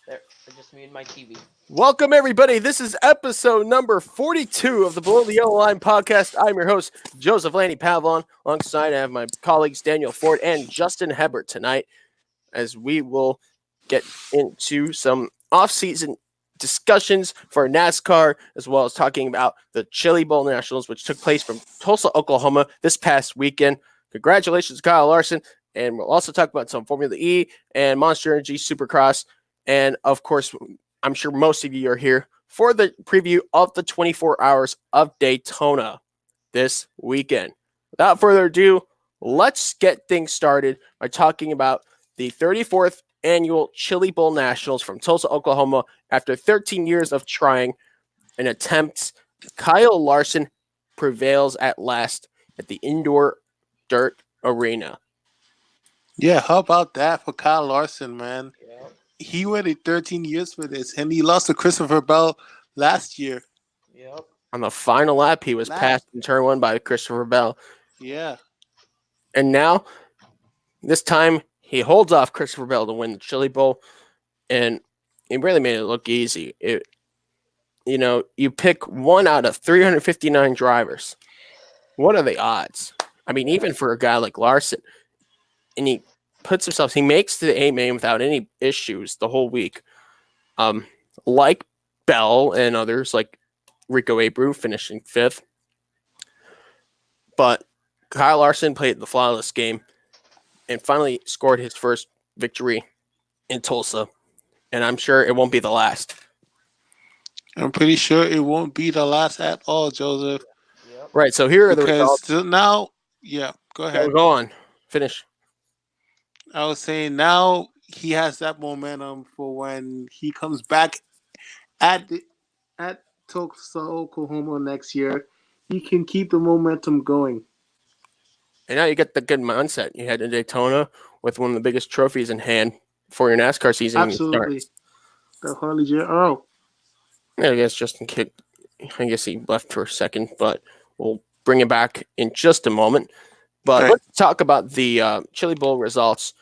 There, I just muted my TV. Welcome, everybody. This is episode number 42 of the Below the Yellow Line podcast. I'm your host, Joseph Lanny Pavlon. Alongside, I have my colleagues Daniel Ford and Justin Hebert tonight, as we will get into some off-season discussions for NASCAR, as well as talking about the Chili Bowl Nationals, which took place from Tulsa, Oklahoma this past weekend. Congratulations, Kyle Larson. And we'll also talk about some Formula E and Monster Energy Supercross. And, of course, I'm sure most of you are here for the preview of the 24 hours of Daytona this weekend. Without further ado, let's get things started by talking about the 34th annual Chili Bowl Nationals from Tulsa, Oklahoma. After 13 years of trying and attempts, Kyle Larson prevails at last at the indoor dirt arena. Yeah, how about that for Kyle Larson, man? Yep. He waited 13 years for this, and he lost to Christopher Bell last year. Yep. On the final lap, he was passed in turn one by Christopher Bell. Yeah. And now, this time, he holds off Christopher Bell to win the Chili Bowl, and he really made it look easy. You pick one out of 359 drivers. What are the odds? I mean, even for a guy like Larson, and he makes the A main without any issues the whole week. Like Bell and others, like Rico Abreu finishing fifth. But Kyle Larson played the flawless game and finally scored his first victory in Tulsa. And I'm sure it won't be the last. I'm pretty sure it won't be the last at all, Joseph. Yep. Right, so here are the results. Because now, go ahead. Go on. Finish. I was saying now he has that momentum for when he comes back at Tulsa, Oklahoma next year. He can keep the momentum going. And now you get the good mindset. You head to Daytona with one of the biggest trophies in hand for your NASCAR season. Absolutely. The Harley J. I guess Justin kicked. I guess he left for a second, but we'll bring him back in just a moment. But Right. Let's talk about the Chili Bowl results.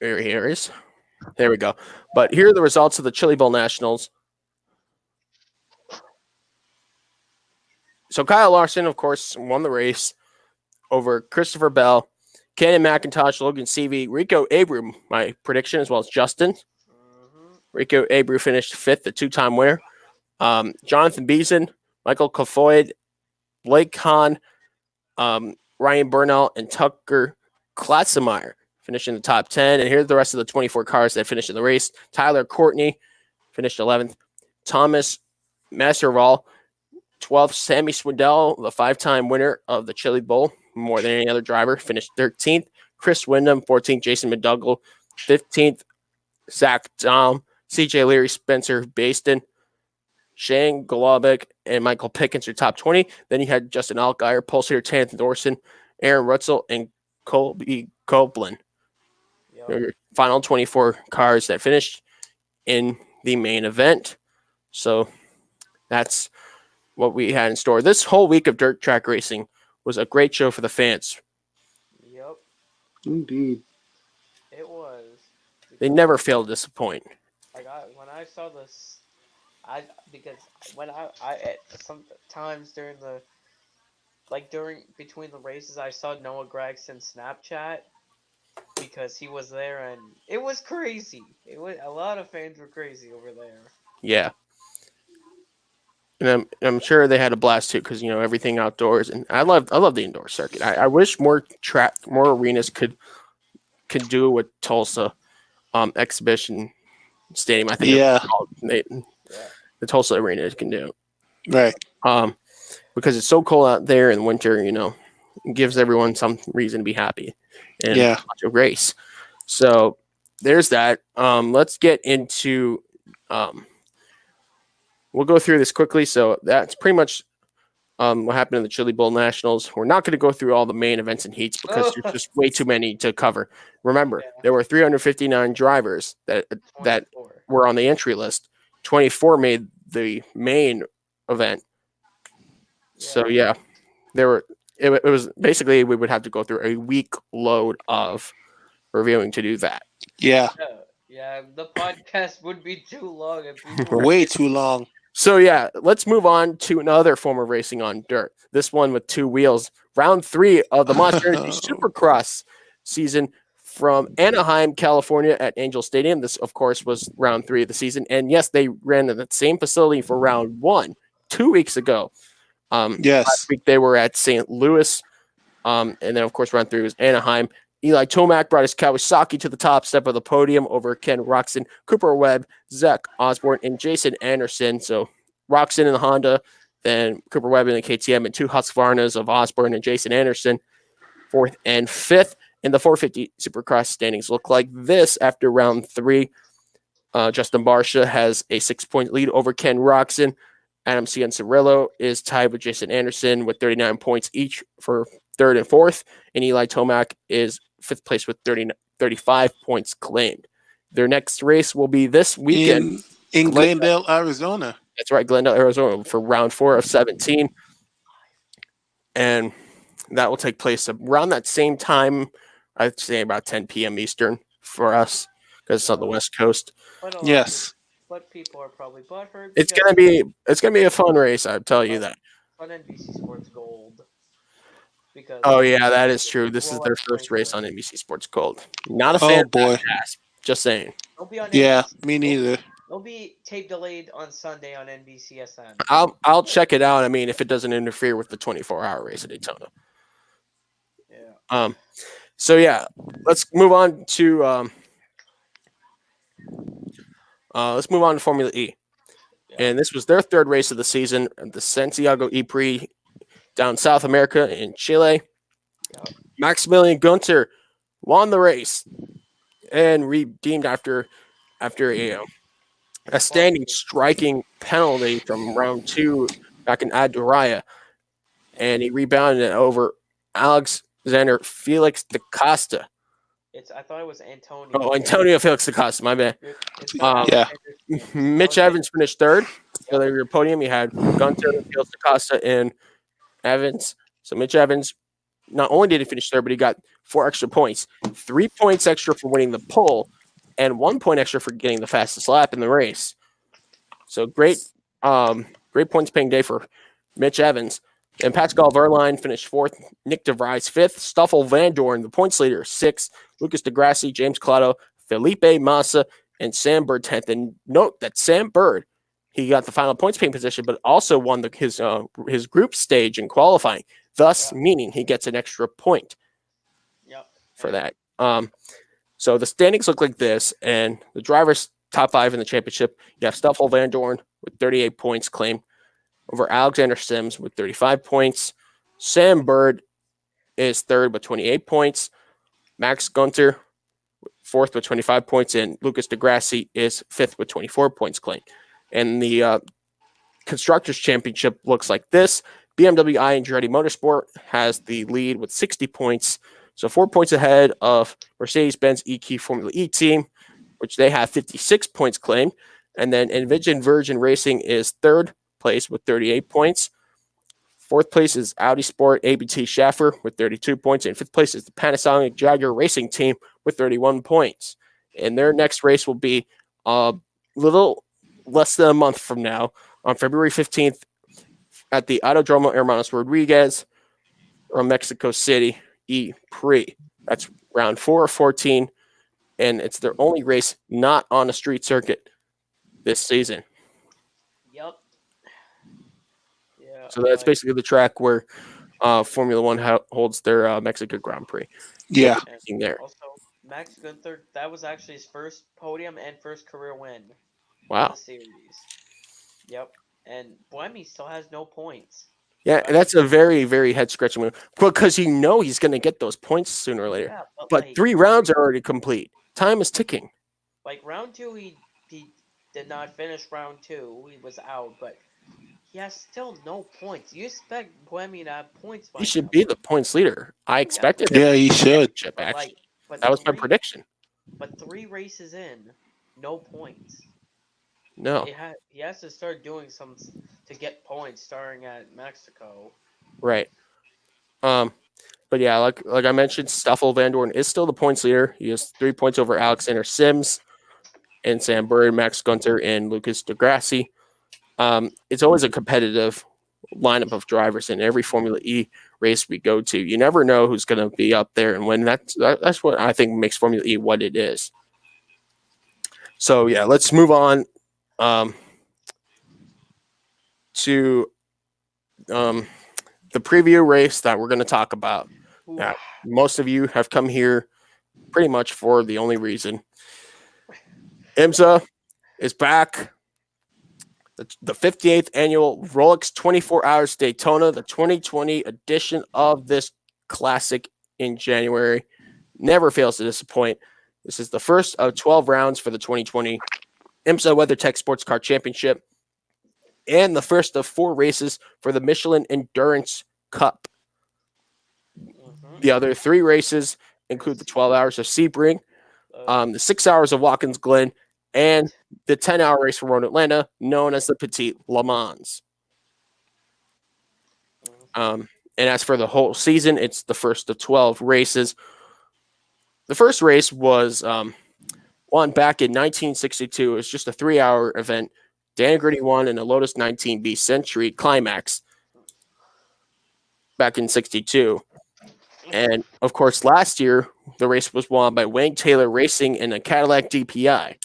Here it is. There we go. But here are the results of the Chili Bowl Nationals. So Kyle Larson, of course, won the race over Christopher Bell, Cannon McIntosh, Logan Seavey, Rico Abreu, my prediction, as well as Justin. Mm-hmm. Rico Abreu finished fifth, the two-time winner. Jonathan Beeson, Michael Kofoid, Blake Hahn, Ryan Burnell, and Tucker Klatzemeyer finished in the top 10. And here's the rest of the 24 cars that finished in the race. Tyler Courtney finished 11th. Thomas Masserval, 12th. Sammy Swindell, the five-time winner of the Chili Bowl, more than any other driver, finished 13th. Chris Wyndham, 14th. Jason McDougall, 15th. Zach Dahm, CJ Leary, Spencer Baston, Shane Golobic, and Michael Pickens are top 20. Then you had Justin Allgaier, Pulsator, Tanith Dorson, Aaron Rutzel, and Colby Copeland. Yep. Your final 24 cars that finished in the main event. So that's what we had in store. This whole week of dirt track racing was a great show for the fans. Yep. Indeed. It was. They never fail to disappoint. When I saw this, sometimes between the races, I saw Noah Gregson's Snapchat because he was there, and it was crazy. It was a lot of fans were crazy over there. Yeah. And I'm sure they had a blast too, because everything outdoors, and I love the indoor circuit. I wish more arenas could do what Tulsa exhibition stadium. I think the Tulsa arena can do. Right. Because it's so cold out there in the winter, it gives everyone some reason to be happy and watch a race. So there's that. Let's get into. We'll go through this quickly. So that's pretty much what happened in the Chili Bowl Nationals. We're not going to go through all the main events and heats because there's just way too many to cover. Remember, there were 359 drivers that were on the entry list. 24 made the main event. Yeah. So there were. It was basically we would have to go through a week load of reviewing to do that. Yeah. Yeah, the podcast would be too long and people would Way get too long. So yeah, let's move on to another form of racing on dirt. This one with two wheels. Round 3 of the Monster Energy Supercross season from Anaheim, California at Angel Stadium. This, of course, was round 3 of the season. And yes, they ran at the same facility for round 1 2 weeks ago. Last Yes. week they were at St. Louis. And then, of course, round 3 was Anaheim. Eli Tomac brought his Kawasaki to the top step of the podium over Ken Roxon, Cooper Webb, Zach Osborne, and Jason Anderson. So Roxon in the Honda, then Cooper Webb in the KTM, and two Husqvarnas of Osborne and Jason Anderson, 4th and 5th. And the 450 Supercross standings look like this after round 3. Justin Barsha has a 6-point lead over Ken Roxon. Adam Cianciarillo is tied with Jason Anderson with 39 points each for 3rd and 4th. And Eli Tomac is 5th place with 35 points claimed. Their next race will be this weekend. In Glendale, Arizona. That's right, Glendale, Arizona for round 4 of 17. And that will take place around that same time, I'd say about 10 p.m. Eastern for us because it's on the West Coast. but a lot Yes. but people are probably butthurt. It's because gonna be a fun race, I'll tell you that. on NBC Sports Gold. Because Oh yeah, that is true. This is Rolex their first race on bracelet. NBC Sports Gold. Not a fan Oh of boy. that pass. Just saying. Don't be on Yeah, NBC. me neither. They'll be tape delayed on Sunday on NBCSN. I'll check it out. I mean, if it doesn't interfere with the 24-hour race at Daytona. Yeah. So yeah, let's move on to Formula E. Yeah. And this was their 3rd race of the season at the Santiago E-Prix down South America in Chile. Yeah. Maximilian Gunter won the race and redeemed after a standing striking penalty from round 2 back in Aduraya. And he rebounded it over Alexander Felix da Costa. I thought it was Antonio. Oh, Antonio Felix da Costa, my bad. It's not Yeah. Mitch Evans finished 3rd. So they were podium. You had Gunter, Felix da Costa, and Evans. So Mitch Evans, not only did he finish 3rd, but he got 4 extra points. 3 points extra for winning the pole, and 1 point extra for getting the fastest lap in the race. So great points paying day for Mitch Evans. And Pascal Verline finished 4th. Nick DeVries 5th. Stoffel Van Dorn, the points leader, 6th. Lucas DeGrassi, James Collado, Felipe Massa, and Sam Bird 10th. And note that Sam Bird, he got the final points paying position, but also won his group stage in qualifying, thus meaning he gets an extra point for that. So the standings look like this, and the drivers top 5 in the championship. You have Stoffel Van Dorn with 38 points claimed over Alexander Sims with 35 points. Sam Bird is 3rd with 28 points. Max Gunter 4th with 25 points, and Lucas DeGrassi is 5th with 24 points claimed. And the Constructors' Championship looks like this. BMW I Andretti Motorsport has the lead with 60 points, so 4 points ahead of Mercedes-Benz EQ Formula E team, which they have 56 points claimed. And then Envision Virgin Racing is 3rd place with 38 points. 4th place is Audi Sport ABT Schaffer with 32 points. And 5th place is the Panasonic Jaguar Racing Team with 31 points. And their next race will be a little less than a month from now on February 15th at the Autodromo Hermanos Rodriguez from Mexico City E-Prix. That's round 4 of 14. And it's their only race not on a street circuit this season. Yep. Yeah. So that's basically the track where Formula One holds their Mexico Grand Prix. Yeah. There. Also, Max Gunther, that was actually his first podium and first career win. Wow. In the series. Yep. And Buemi still has no points. Yeah, right? That's a very, very head-scratching move. Because he's going to get those points sooner or later. Yeah, but like, 3 rounds are already complete. Time is ticking. Like, round 2, he did not finish round 2. He was out, but he has still no points. You expect Buemi to have points by He should be the points leader. I expected him. Yeah, he should. Actually. That was my prediction. But 3 races in, no points. No. He has to start doing some to get points starting at Mexico. Right. But yeah, like I mentioned, Stoffel Van Dorn is still the points leader. He has 3 points over Alexander Sims. and Sam Bird, Max Gunter, and Lucas Degrassi. It's always a competitive lineup of drivers in every Formula E race we go to. You never know who's going to be up there and when. That's what I think makes Formula E what it is. So yeah, let's move on to the preview race that we're going to talk about. Now, most of you have come here pretty much for the only reason. IMSA is back. The 58th annual Rolex 24 Hours Daytona, the 2020 edition of this classic in January, never fails to disappoint. This is the first of 12 rounds for the 2020 IMSA WeatherTech Sports Car Championship and the first of 4 races for the Michelin Endurance Cup. The other 3 races include the 12 hours of Sebring, the 6 hours of Watkins Glen, and the 10-hour race from Road Atlanta, known as the Petit Le Mans. And as for the whole season, it's the first of 12 races. The first race was won back in 1962. It was just a 3-hour event. Dan Gritty won in a Lotus 19B Century Climax back in 62. And, of course, last year, the race was won by Wayne Taylor Racing in a Cadillac DPI.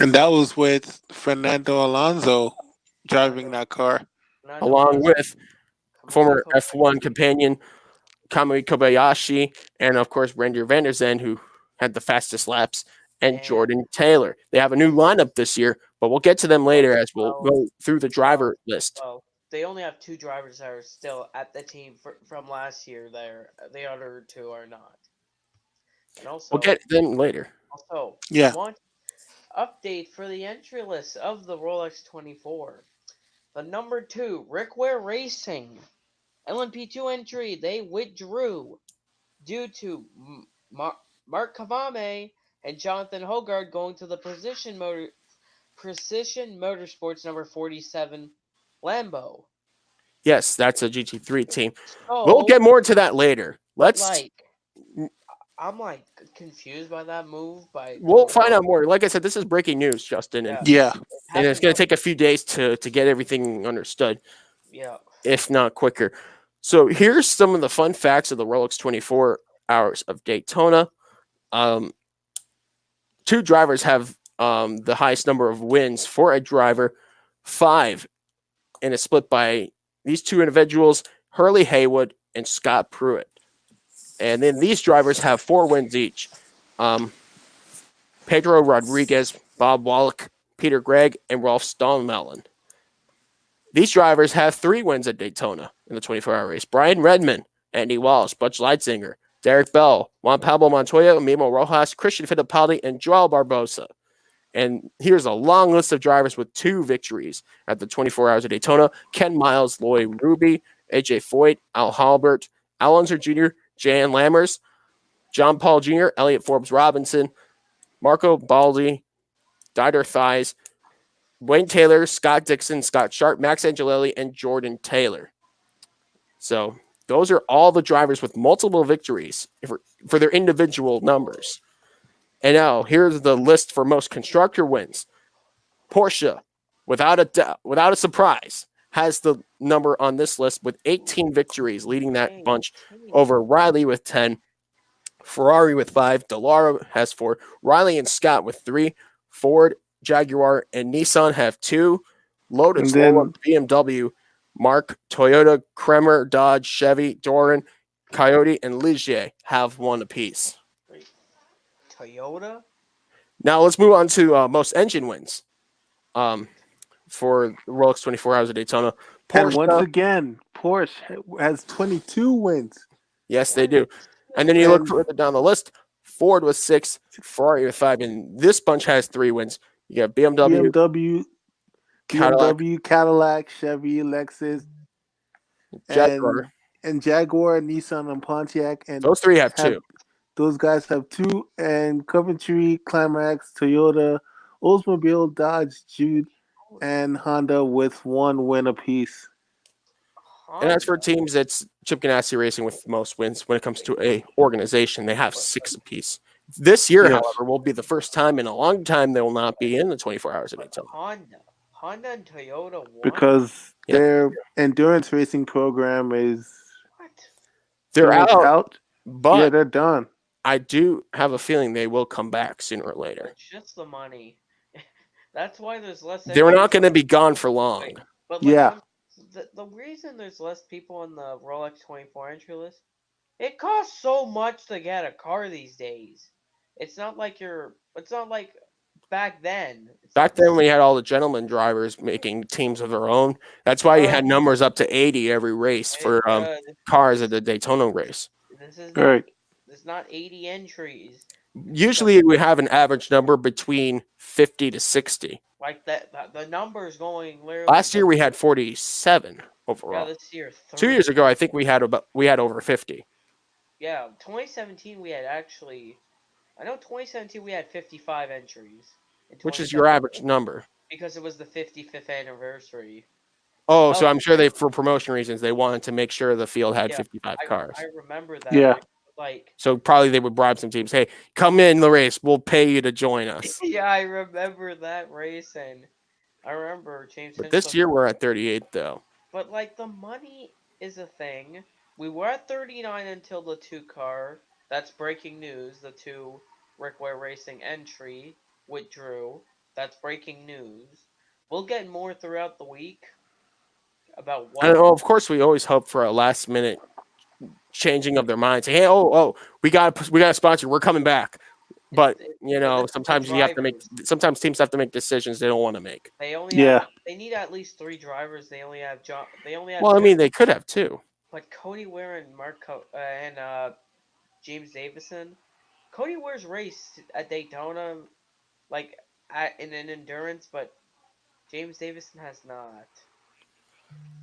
And that was with Fernando Alonso driving that car. Along with former F1 companion Kamui Kobayashi and, of course, Reindeer van der Zandt, who had the fastest laps, and Jordan Taylor. They have a new lineup this year, but we'll get to them later as we'll go through the driver list. Well, they only have 2 drivers that are still at the team from last year. The other 2 are not. And also, we'll get them later. Also, yeah. Update for the entry list of the Rolex 24. The number 2, Rick Ware Racing. LMP2 entry, they withdrew due to Mark Kavame and Jonathan Hogard going to the Precision Motorsports number 47 Lambo. Yes, that's a GT3 team. So, we'll get more to that later. I'm confused by that move. We'll find out more. Like I said, this is breaking news, Justin. And and it's going to take a few days to get everything understood. Yeah. If not quicker. So here's some of the fun facts of the Rolex 24 Hours of Daytona. 2 drivers have the highest number of wins for a driver, 5, and it's split by these 2 individuals, Hurley Haywood and Scott Pruitt. And then these drivers have 4 wins each. Pedro Rodriguez, Bob Wallach, Peter Gregg, and Rolf Stonemelon. These drivers have 3 wins at Daytona in the 24-hour race. Brian Redman, Andy Walsh, Butch Leitzinger, Derek Bell, Juan Pablo Montoya, Mimo Rojas, Christian Fittipaldi, and Joel Barbosa. And here's a long list of drivers with 2 victories at the 24 Hours of Daytona. Ken Miles, Lloyd Ruby, AJ Foyt, Al Halbert, Al Unser Jr., Jan Lammers, John Paul Jr., Elliot Forbes Robinson, Marco Baldi, Dieter Thies, Wayne Taylor, Scott Dixon, Scott Sharp, Max Angelelli, and Jordan Taylor. So those are all the drivers with multiple victories for their individual numbers. And now here's the list for most constructor wins. Porsche, without a surprise, has the number on this list with 18 victories, leading that bunch over Riley with 10, Ferrari with 5, Dallara has 4, Riley and Scott with 3, Ford, Jaguar, and Nissan have 2, Lotus, BMW, Mark, Toyota, Kremer, Dodge, Chevy, Doran, Coyote, and Ligier have 1 apiece. Toyota? Now let's move on to most engine wins. For the Rolex 24 Hours of Daytona. Porsche, and once again, Porsche has 22 wins. Yes, they do. And then you look further down the list, Ford with 6, Ferrari with 5, and this bunch has 3 wins. You got BMW, Cadillac, Chevy, Lexus, Jaguar, and Jaguar, Nissan, and Pontiac. And those 3 have 2. Those guys have 2, and Coventry, Climax, Toyota, Oldsmobile, Dodge, Jude, and Honda with 1 win apiece. And as for teams, it's Chip Ganassi Racing with most wins. When it comes to a organization, they have 6 apiece. This year, Yes, however, will be the first time in a long time they will not be in the 24 hours of But Daytona. Honda and Toyota won. because Yep. their endurance racing program is What? They're out, out. Yeah, but they're done. I do have a feeling they will come back sooner or later. It's just the money. That's why there's less They're entries. not going to be gone for long. Wait, but like Yeah, the reason there's less people on the Rolex 24 entry list, it costs so much to get a car these days. It's not like back then. It's Back not the then, we had all the gentleman drivers making teams of their own. That's why you uh, had numbers up to 80 every race it, for cars this at the Daytona race. this is not right. there's not 80 entries. Because Usually, we have an average number between 50 to 60. like the numbers going literally Last year, from we had 47 yeah overall. this year 2 years 30. ago, I think we had over 50, Yeah, 2017 we had actually I know 2017 we had 55 entries in which is your 2017 average number. because it was the 55th anniversary. Oh, Oh so I'm sure for promotion reasons, they wanted to make sure the field had yeah, 55 I cars. remember that Yeah, race. Like So probably they would bribe some teams. Hey, come in the race. We'll pay you to join us. yeah, I remember that race and I remember James But this Hinchcliffe. year we're at 38 though. But like the money is a thing. We were at 39 until the two car. That's breaking news. The two Rickway Racing entry withdrew. That's breaking news. We'll get more throughout the week about And what of course, we always hope for a last minute changing of their minds. Say, hey, we got a sponsor. We're coming back. But but this is the sometimes drivers. sometimes teams have to make decisions they don't want to make. yeah. They need at least three drivers. They only have Well, I just mean, they could have two. but Cody Ware and James Davison. Cody Ware's raced at Daytona like in an endurance, but James Davison has not.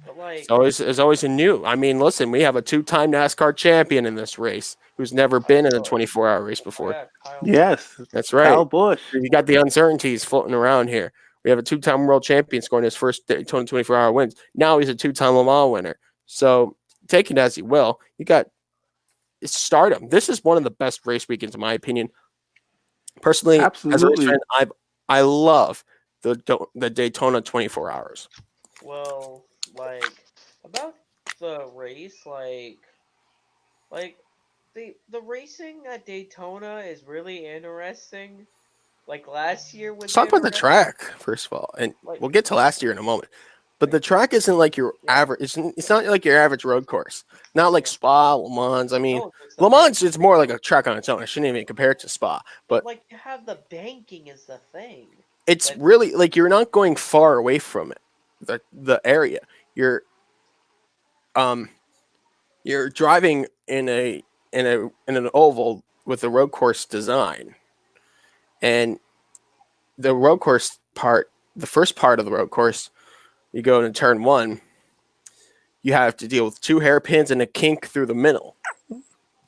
But like, It's always a new. I mean, listen, we have a two-time NASCAR champion in this race who's never been in a oh 24-hour race oh before. yeah, Kyle Busch. Yes, That's right. Kyle Busch. You got the uncertainties floating around here. We have a two-time world champion scoring his first Daytona 24-hour wins. Now he's a two-time Le Mans winner. So take it as you will. You got stardom. This is one of the best race weekends, in my opinion. Personally, as a race Absolutely. fan, I love the Daytona 24 hours. Well, like about the race, like the racing at Daytona is really interesting. Like last year was Let's talk about the interesting. track first of all, and Like we'll get to last year in a moment. But the track isn't like your yeah, average. It's not like your average road course. Not like yeah. Spa, Le Mans. I mean, No, there's the Le bank, Mans is more like a track on its own. I shouldn't even compare it to Spa. but But like you have the banking is the thing. it's That really like you're not going far away from it. The area um you're driving in an oval with a road course design, and the road course part, the first part of the road course, you go into turn one, you have to deal with two hairpins and a kink through the middle, and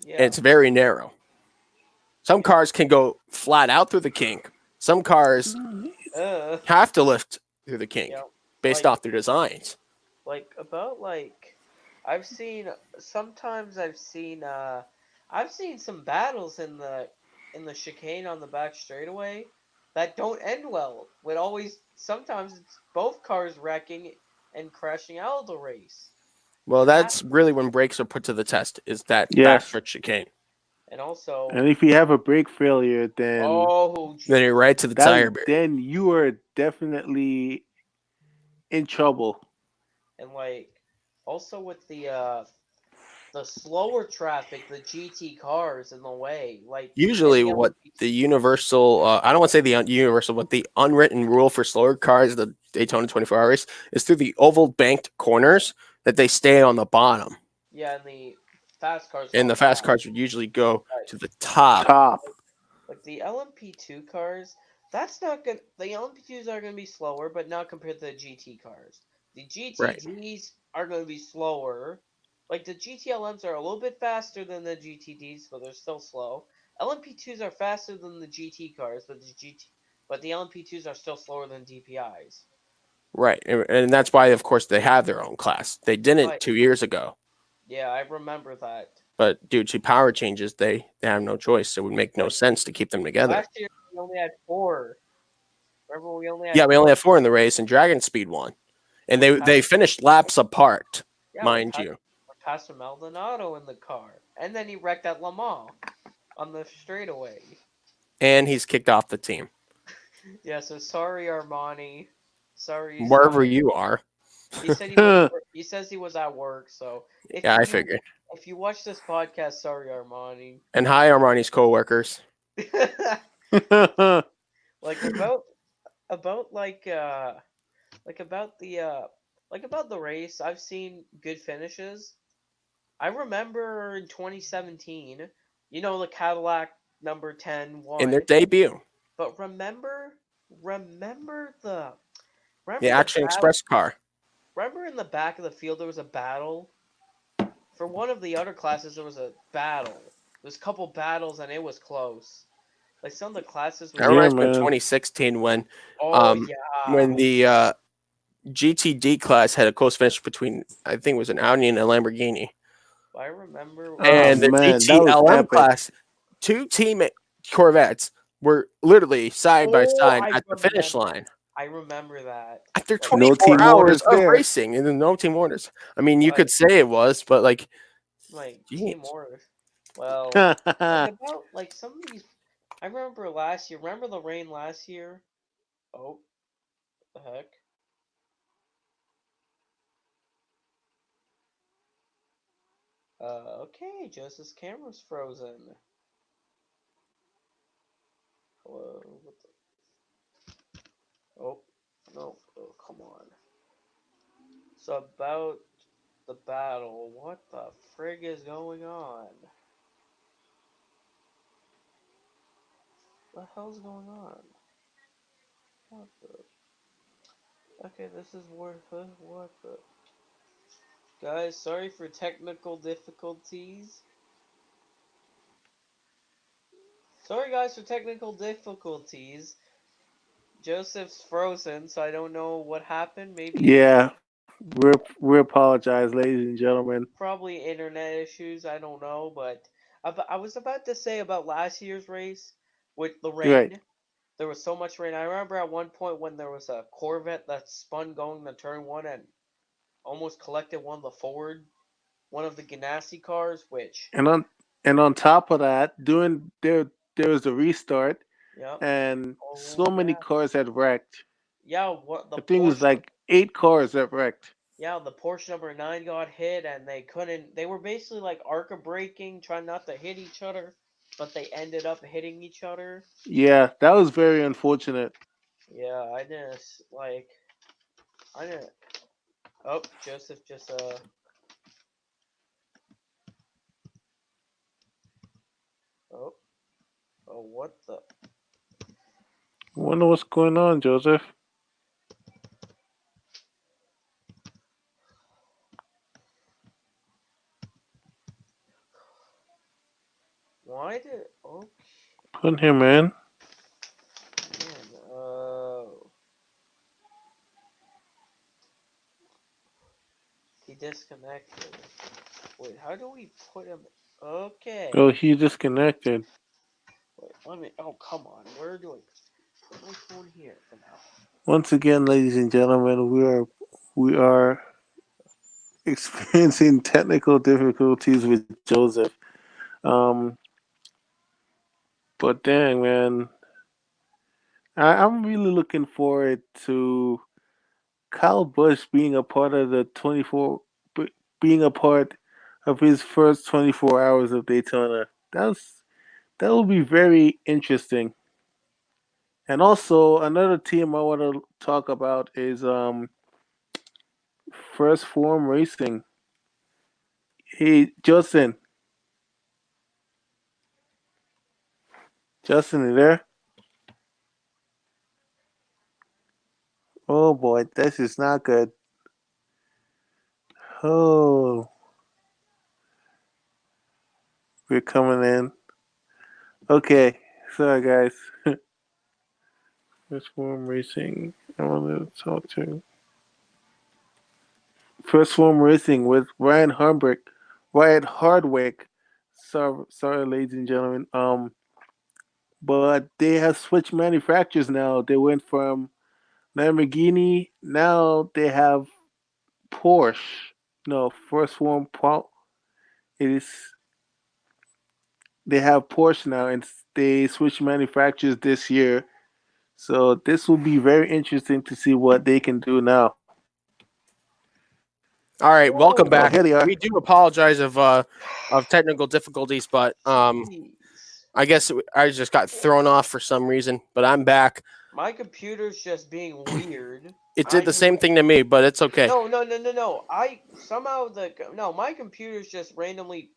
yeah, it's very narrow. Some cars can go flat out through the kink. Some cars uh, have to lift through the kink yeah, based like off their designs. about like I've seen sometimes I've seen some battles in the chicane on the back straightaway that don't end well. With always sometimes it's both cars wrecking and crashing out of the race. Well, It that's happens. really when brakes are put to the test, is that Yes. backstretch chicane. And also And if you have a brake failure, then oh Then you're right to the tire barrier. then you are definitely in trouble. and like also with the slower traffic, the GT cars in the way, like and Usually, the what LMP2 the universal, I don't want to say the universal, but the unwritten rule for slower cars, the Daytona 24 hours, is through the oval banked corners that they stay on the bottom. yeah, and the fast cars And go the fast fast. cars would usually go Right. to the top. Top. Like the LMP2 cars, that's not good. The LMP2s are going to be slower, but not compared to the GT cars. The Right. GTDs are going to be slower. Like the GTLMs are a little bit faster than the GTDs, but they're still slow. LMP2s are faster than the GT cars, but the LMP2s are still slower than DPIs. Right. And that's why, of course, they have their own class. They didn't Right. 2 years ago. Yeah, I remember that. but due to power changes, they have no choice. It would make no Like sense to keep them together. last year, we only had 4. Remember, we only had Yeah, we only 4. have 4 in the race, and Dragon Speed won, and With they finished laps apart, yeah, mind you. with Pastor Maldonado in the car, and then he wrecked at Le Mans on the straightaway. And he's kicked off the team Yeah, so sorry, Armani. Sorry, you saw wherever it. you are. He said he was. He says he was at work. So Yeah, I figured. if you watch this podcast, sorry, Armani. And hi, Armani's coworkers. Like about like about the race. I've seen good finishes. I remember in 2017, the Cadillac number 10 In won. their debut, But remember the the Action battle. Express car. Remember in the back of the field there was a battle. For one of the other classes there was a battle. There's a couple battles and it was close. Like some of the classes That was reminds me of man. 2016 when yeah. the GTD class had a close finish between, I think it was an Audi and a Lamborghini. I remember And the man, that was GTLM epic. class, 2 team Corvettes were literally side by side at the finish line. I remember that. After Like, 24 No team hours orders of there. racing, and then no team orders. I mean, you Like- could say it was, but like team jeez. orders. Well, about like some of these. I remember last year. Remember the rain last year? Oh, the heck! Okay, Joseph's camera's frozen. Hello. What the... Oh, no. Oh, come on. So about the battle, what the frig is going on? What the hell's going on? What the... Okay, this is worth it. What the... Guys, sorry for technical difficulties. Sorry guys for technical difficulties. Joseph's frozen, so I don't know what happened. Maybe Yeah, we apologize, ladies and gentlemen. probably internet issues. I don't know, but I was about to say about last year's race with the rain. Right. There was so much rain. I remember at one point when there was a Corvette that spun going to turn 1 and almost collected one of the Ganassi cars, which And on top of that, there was a restart, yep. and Oh, so many yeah. cars had wrecked. Yeah, what the I think it was Porsche like 8 cars that wrecked. Yeah, the Porsche number 9 got hit and they couldn't. They were basically like ARCA braking, trying not to hit each other, but they ended up hitting each other. Yeah, that was very unfortunate. Yeah, I didn't. Oh, Joseph just Oh, oh, what the? I wonder what's going on, Joseph. Why did? Oh, Couldn't hear, man. man. Oh, he disconnected. Wait, how do we put him? Okay. Oh, he disconnected. Wait, let me. Oh, come on. Where do I put my phone here for now? Once again, ladies and gentlemen, we are experiencing technical difficulties with Joseph. Um, but dang, man, I'm really looking forward to Kyle Busch being a part of the being a part of his first 24 hours of Daytona. That will be very interesting. And also another team I want to talk about is First Form Racing. Hey, Justin, you there? Oh boy, this is not good. Oh, we're coming in. Okay, sorry guys. First Form Racing. I want to talk to First Form Racing with Ryan Hardwick sorry, ladies and gentlemen. But they have switched manufacturers now. They went from Lamborghini. Now they have Porsche. No, first one. It is they have Porsche now, and they switched manufacturers this year. So this will be very interesting to see what they can do now. All right, welcome Whoa, Well, back. here they are. We do apologize of technical difficulties, but jeez. I guess I just got thrown off for some reason. But I'm back. My computer's just being weird. It did I the same thing to me, but it's okay. no. I somehow my computer's just randomly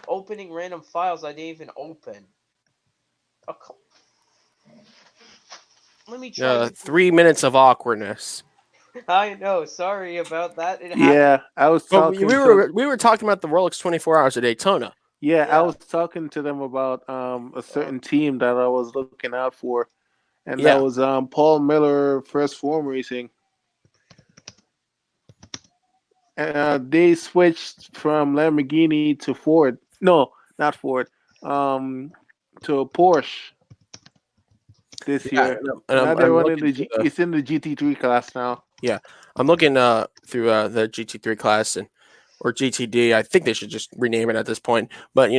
opening random files I didn't even open. Oh, let me try. 3 minutes of awkwardness. I know. Sorry about that. It happened. Yeah, I was But we talking to were talking about the Rolex 24 Hours of Daytona. yeah, I Yeah. was talking to them about a certain team that I was looking out for, and that Yeah, was Paul Miller First Form Racing. They switched from Lamborghini to Ford. No, not Ford. Um, to a Porsche this yeah, year. and Now they're I'm running looking the through It's in the GT3 class now. I'm looking through the GT3 class or GTD. I think they should just rename it at this point. But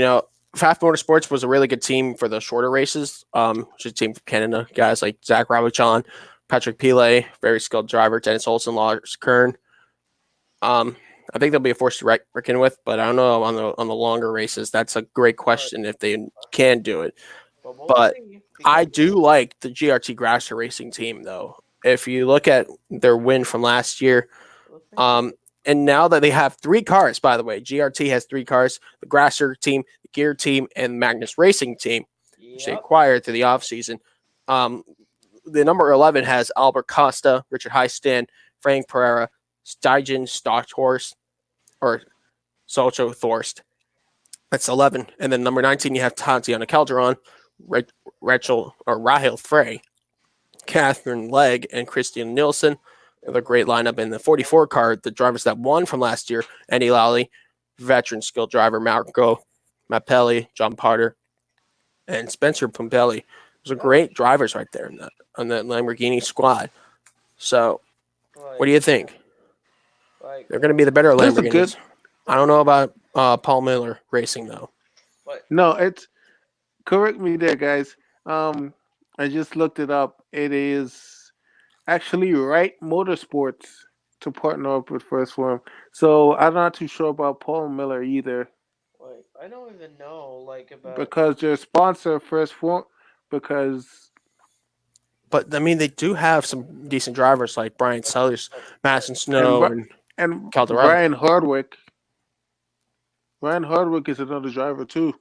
Fast Motorsports was a really good team for the shorter races. Which is a team from Canada, guys like Zach Rabuchon, Patrick Pile, very skilled driver, Dennis Olsen, Lars Kern. I think they'll be a force to reckon with, but I don't know on the longer races. That's a great question if they can do it. But we'll But see. I Because do like the GRT Grasser Racing team, though. If you look at their win from last year, and now that they have 3 cars, by the way, GRT has 3 cars: the Grasser team, the Gear team, and Magnus Racing team, which they yep. acquired through the offseason. The number 11 has Albert Costa, Richard Heistand, Frank Pereira, Steigen Stockhorse, or Socho Thorst. That's 11. And then number 19, you have Tatiana Calderon, Rahel Frey, Catherine Legg, and Christian Nielsen. Another great lineup. In the 44 car, the drivers that won from last year: Andy Lally, veteran skilled driver Marco Mappelli, John Potter, and Spencer Pumpelli. Those are great drivers right there on the Lamborghini squad. So, what do you think? They're going to be the better This is a good. Lamborghinis. I don't know about Paul Miller Racing, though. No, it's correct me there, guys. I just looked it up. It is actually Wright Motorsports to partner up with First Form. So I'm not too sure about Paul Miller either I don't even know about. because their sponsor First Form because But I mean, they do have some decent drivers like Brian Sellers, Madison and Snow, and and Calderaro. Brian Hardwick is another driver too.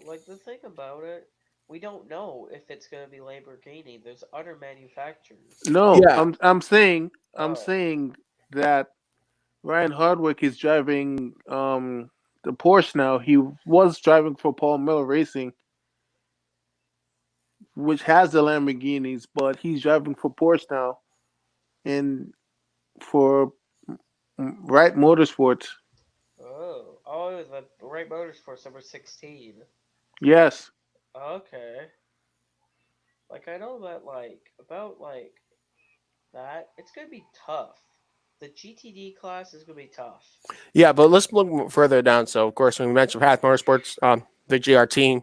But the thing about it, we don't know if it's gonna be Lamborghini. There's other manufacturers. No, Yeah, I'm saying Oh. that Ryan Hardwick is driving the Porsche now. He was driving for Paul Miller Racing, which has the Lamborghinis, but he's driving for Porsche now and for Wright Motorsports. Oh, the Right Motorsports number 16. Yes. Okay. I know that about that. It's gonna be tough. The GTD class is gonna be tough. yeah, but let's look further down. So, of course, when we mentioned Path Motorsports, the GRT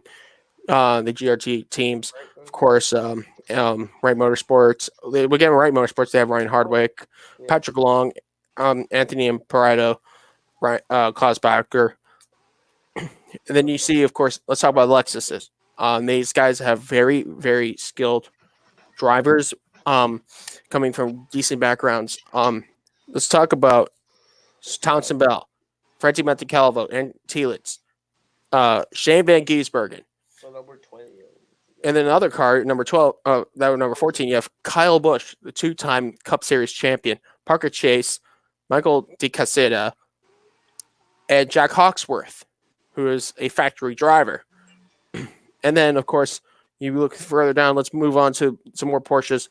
teams, Right. of course, Wright Motorsports. Again, Wright Motorsports, they have Ryan Hardwick, Yeah. Patrick Long, Anthony Imparito, Klaus Backer. And then you see, of course, let's talk about Lexuses. These guys have very, very skilled drivers coming from decent backgrounds. Let's talk about Townsend Bell, Frankie Montecalvo, and Telitz, Shane Van Giesbergen. So number 20. And then another car, number 12, that was number 14, you have Kyle Busch, the 2-time Cup Series champion, Parker Chase, Michael DeCaseta, and Jack Hawksworth, who is a factory driver. And then, of course, you look further down. Let's move on to some more Porsches.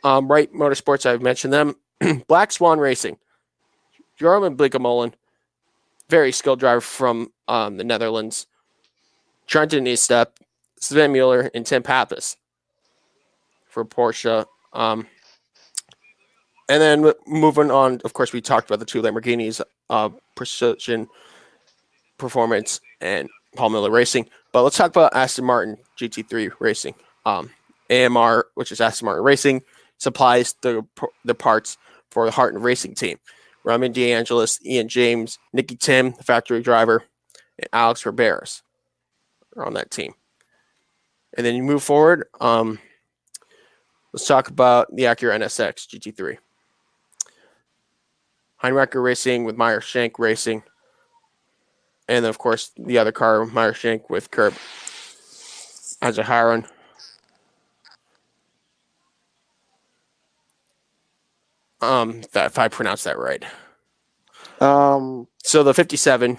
Wright Motorsports, I've mentioned them. Black Swan Racing, Jarman Blinkemolen, very skilled driver from the Netherlands. Trenton Estep, Sven Mueller, and Tim Pappas for Porsche. And then moving on, of course, we talked about the two Lamborghinis, Precision Performance and Paul Miller Racing. But let's talk about Aston Martin GT3 Racing. AMR, which is Aston Martin Racing, supplies the parts for the Harton Racing team. Roman DeAngelis, Ian James, Nicky Tim, the factory driver, and Alex Riberas are on that team. And then you move forward. Let's talk about the Acura NSX GT3. Heinrecker Racing with Meyer Shank Racing. And then, of course, the other car, Meyer Shank with Curb Azaharan. If I pronounced that right. So the 57,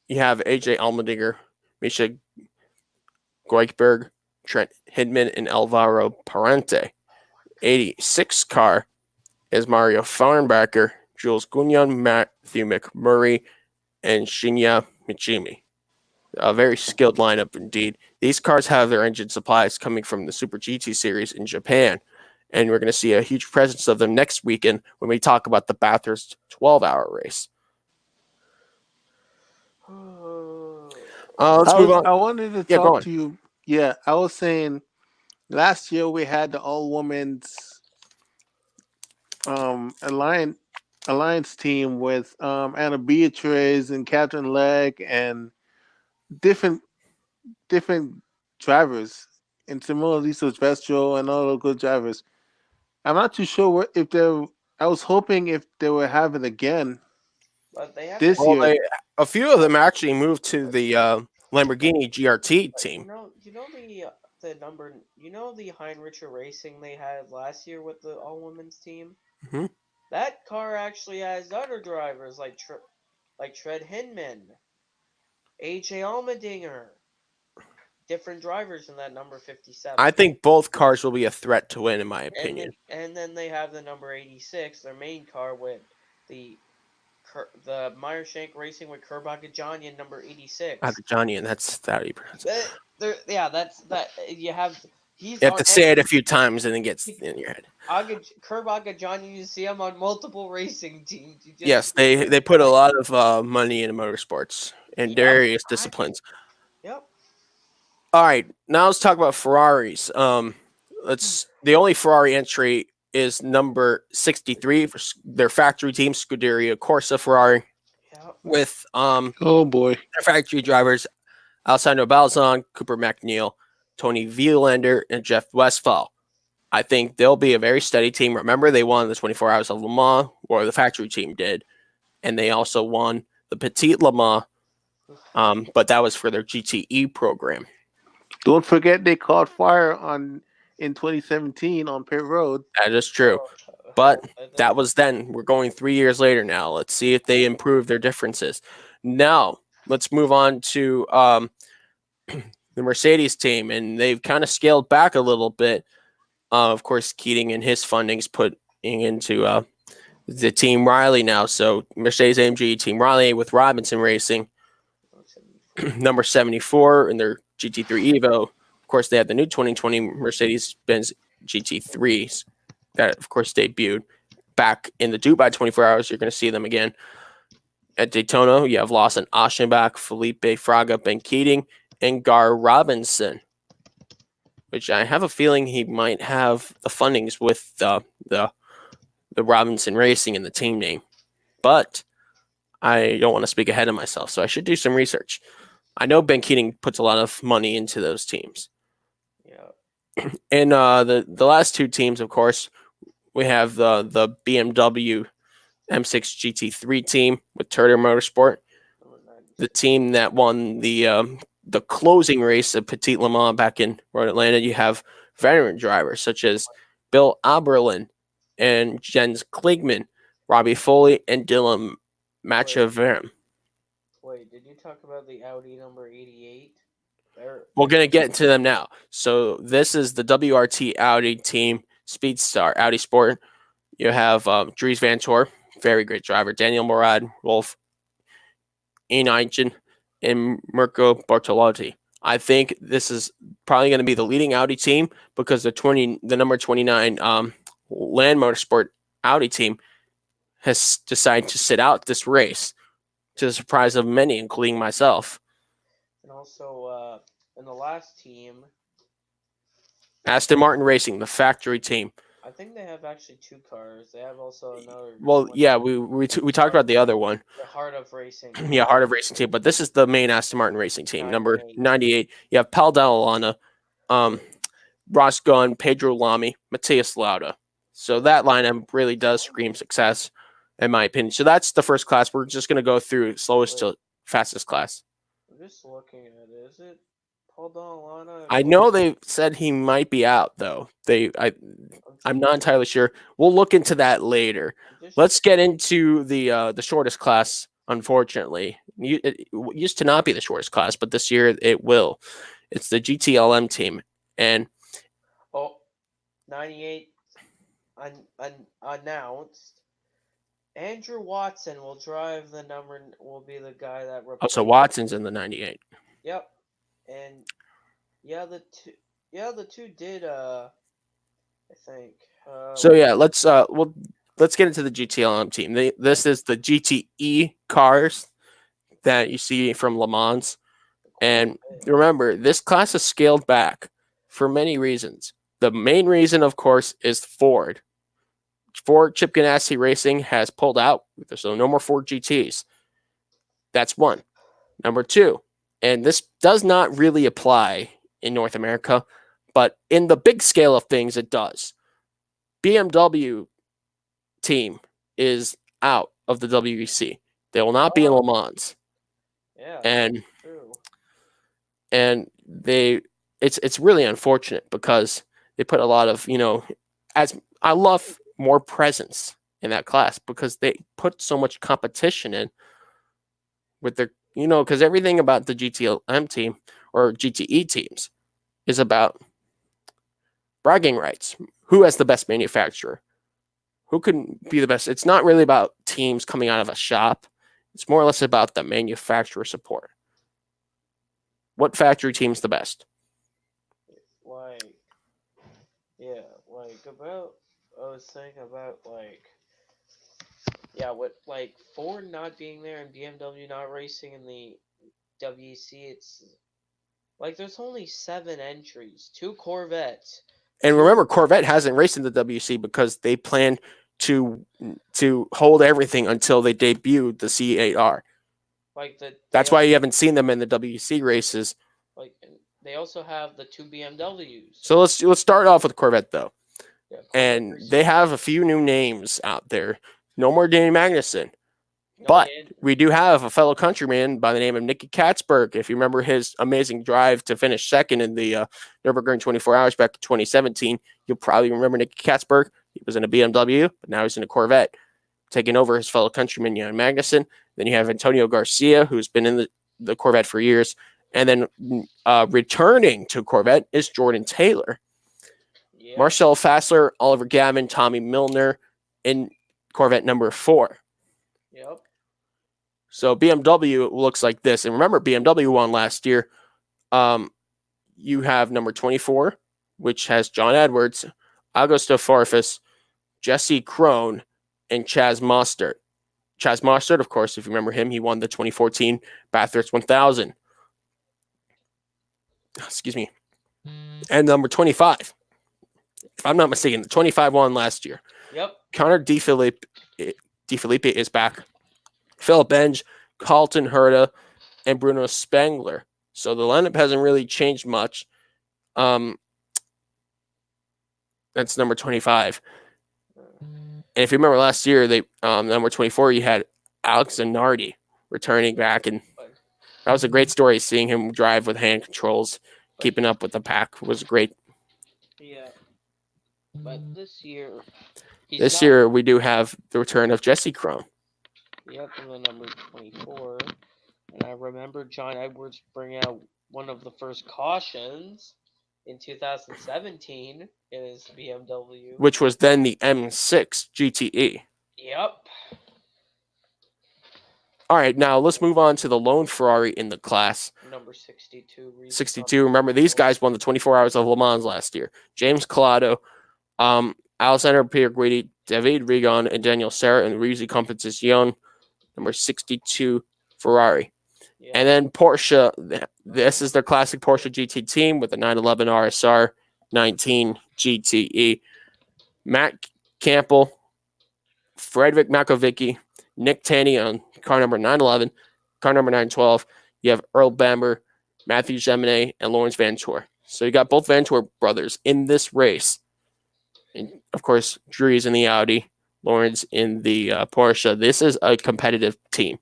you have AJ Allmendinger, Misha Goikberg, Trent Hidman, and Alvaro Parente. 86 car is Mario Farnbacher, Jules Gugnon, Matthew McMurray, and Shinya Michimi. A very skilled lineup indeed. These cars have their engine supplies coming from the Super GT series in Japan, and we're going to see a huge presence of them next weekend when we talk about the Bathurst 12-hour race. Let's move on. I wanted to talk to you. Yeah, I was saying last year we had the all-women's alliance team with Anna Beatriz and Catherine Legg and different drivers, and Simona Lisa Vestro and all the good drivers. I'm not too sure if they're. I was hoping if they would have it again this year. A few of them actually moved to the Lamborghini GRT team. The Heinricher Racing they had last year with the all women's team. Mm-hmm. That car actually has other drivers like Tread Hinman, AJ Allmendinger. Different drivers in that number 57. I think both cars will be a threat to win, in my opinion. And then they have the number 86, their main car with the Meyer Shank Racing with Kurbakajanian number 86. Bakajanian, that's how you pronounce it. That's that. You have to say it a few times and it gets in your head. Kurbakajanian, you see him on multiple racing teams. Yes, they put a lot of money into motorsports in various disciplines. Yep. All right, now let's talk about Ferraris. The only Ferrari entry is number 63 for their factory team, Scuderia Corsa Ferrari, with their factory drivers Alessandro Balzan, Cooper McNeil, Tony Violander, and Jeff Westphal. I think they'll be a very steady team. Remember, they won the 24 Hours of Le Mans, or the factory team did, and they also won the Petit Le Mans, but that was for their GTE program. Don't forget they caught fire in 2017 on pit road. That is true. But that was then. We're going 3 years later now. Let's see if they improve their differences. Now, let's move on to the Mercedes team, and they've kind of scaled back a little bit. Of course, Keating and his funding's putting into the Team Riley now. So Mercedes-AMG Team Riley with Robinson Racing, number 74 in their GT3 Evo. Of course, they had the new 2020 Mercedes-Benz GT3s that, of course, debuted back in the Dubai 24 Hours. You're going to see them again. At Daytona, you have Lawson Aschenbach, Felipe Fraga, Ben Keating, and Gar Robinson, which I have a feeling he might have the fundings with the Robinson Racing in the team name. But I don't want to speak ahead of myself, so I should do some research. I know Ben Keating puts a lot of money into those teams. Yeah. And the last two teams, of course, we have the BMW M6 GT3 team with Turner Motorsport, the team that won the closing race of Petit Le Mans back in Road Atlanta. You have veteran drivers such as Bill Oberlin and Jens Kligman, Robbie Foley, and Dylan Machaverim. Wait, did you talk about the Audi number 88? We're going to get to them now. So this is the WRT Audi team, Speedstar, Audi Sport. You have Dries Van Tor, very great driver, Daniel Morad, Rolf Ian Eichen, and Mirko Bartolotti. I think this is probably going to be the leading Audi team because the number 29 Land Motorsport Audi team has decided to sit out this race, to the surprise of many, including myself. And also, in the last team, Aston Martin Racing, the factory team. I think they have actually two cars. They have also another. Well, yeah, we talked about the other one. The Heart of Racing. Yeah, Heart of Racing team, but this is the main Aston Martin Racing team, number 98. 98. You have Pal Dall'Anna, Ross Gunn, Pedro Lamy, Matthias Lauda. So that lineup really does scream success, in my opinion. So that's the first class. We're just going to go through slowest to fastest class. I'm just looking at it. Is it Paul Dall'Anna? I know they said he might be out, though. I'm not entirely sure. We'll look into that later. Let's get into the shortest class. Unfortunately, it used to not be the shortest class, but this year it will. It's the GTLM team, and 98 announced. Andrew Watson will drive the number. Will be the guy that. So Watson's in the 98. Yep, and the two did. I think. So yeah, let's get into the GTLM team. This is the GTE cars that you see from Le Mans, and remember, this class is scaled back for many reasons. The main reason, of course, is Ford. Ford Chip Ganassi Racing has pulled out, so no more Ford GTs. That's one. Number two, and this does not really apply in North America, but in the big scale of things, it does. BMW team is out of the WEC. They will not be in Le Mans. Yeah, and true. And it's really unfortunate because they put a lot of, as I love more presence in that class because they put so much competition in with their, because everything about the GTLM team or GTE teams is about bragging rights. Who has the best manufacturer? Who can be the best? It's not really about teams coming out of a shop. It's more or less about the manufacturer support. What factory team's the best? I was thinking about with Ford not being there and BMW not racing in the WEC, it's there's only 7 entries, 2 Corvettes. And remember, Corvette hasn't raced in the WEC because they plan to hold everything until they debut the C8R. That's why you haven't seen them in the WEC races. They also have the 2 BMWs. So let's start off with Corvette though. Yeah, and they have a few new names out there. No more Danny Magnussen. But we do have a fellow countryman by the name of Nicky Katzberg. If you remember his amazing drive to finish second in the Nürburgring 24 Hours back in 2017, you'll probably remember Nicky Katzberg. He was in a BMW, but now he's in a Corvette, taking over his fellow countryman, Jan Magnussen. Then you have Antonio Garcia, who's been in the Corvette for years. And then returning to Corvette is Jordan Taylor. Yeah. Marcel Fassler, Oliver Gavin, Tommy Milner in Corvette number 4. Yep. So BMW looks like this. And remember, BMW won last year. You have number 24, which has John Edwards, Augusto Farfus, Jesse Krohn, and Chaz Mostert. Chaz Mostert, of course, if you remember him, he won the 2014 Bathurst 1000. Excuse me. And number 25. If I'm not mistaken, the 25 won last year. Yep. Connor DeFilippe is back. Philip Enge, Carlton Herta, and Bruno Spengler. So the lineup hasn't really changed much. That's number 25. And if you remember last year, they number 24, you had Alex Zanardi returning back, and that was a great story. Seeing him drive with hand controls, keeping up with the pack was great. Yeah. But this year, we do have the return of Jesse Krohn. Yep, and the number 24. And I remember John Edwards bringing out one of the first cautions in 2017 in his BMW. Which was then the M6 GTE. Yep. All right, now let's move on to the lone Ferrari in the class. Number 62. 62. Remember, these guys won the 24 Hours of Le Mans last year. James Collado, Alexander Pierguidi, David Rigon, and Daniel Serra, and Rizzi Competizione, number 62 Ferrari. Yeah. And then Porsche, this is their classic Porsche GT team with the 911 RSR 19 GTE. Matt Campbell, Frederick Makovicki, Nick Taney on car number 911, car number 912. You have Earl Bamber, Matthew Gemini, and Lawrence Vantour. So you got both Vantour brothers in this race. And of course, Dries in the Audi, Lawrence in the Porsche. This is a competitive team.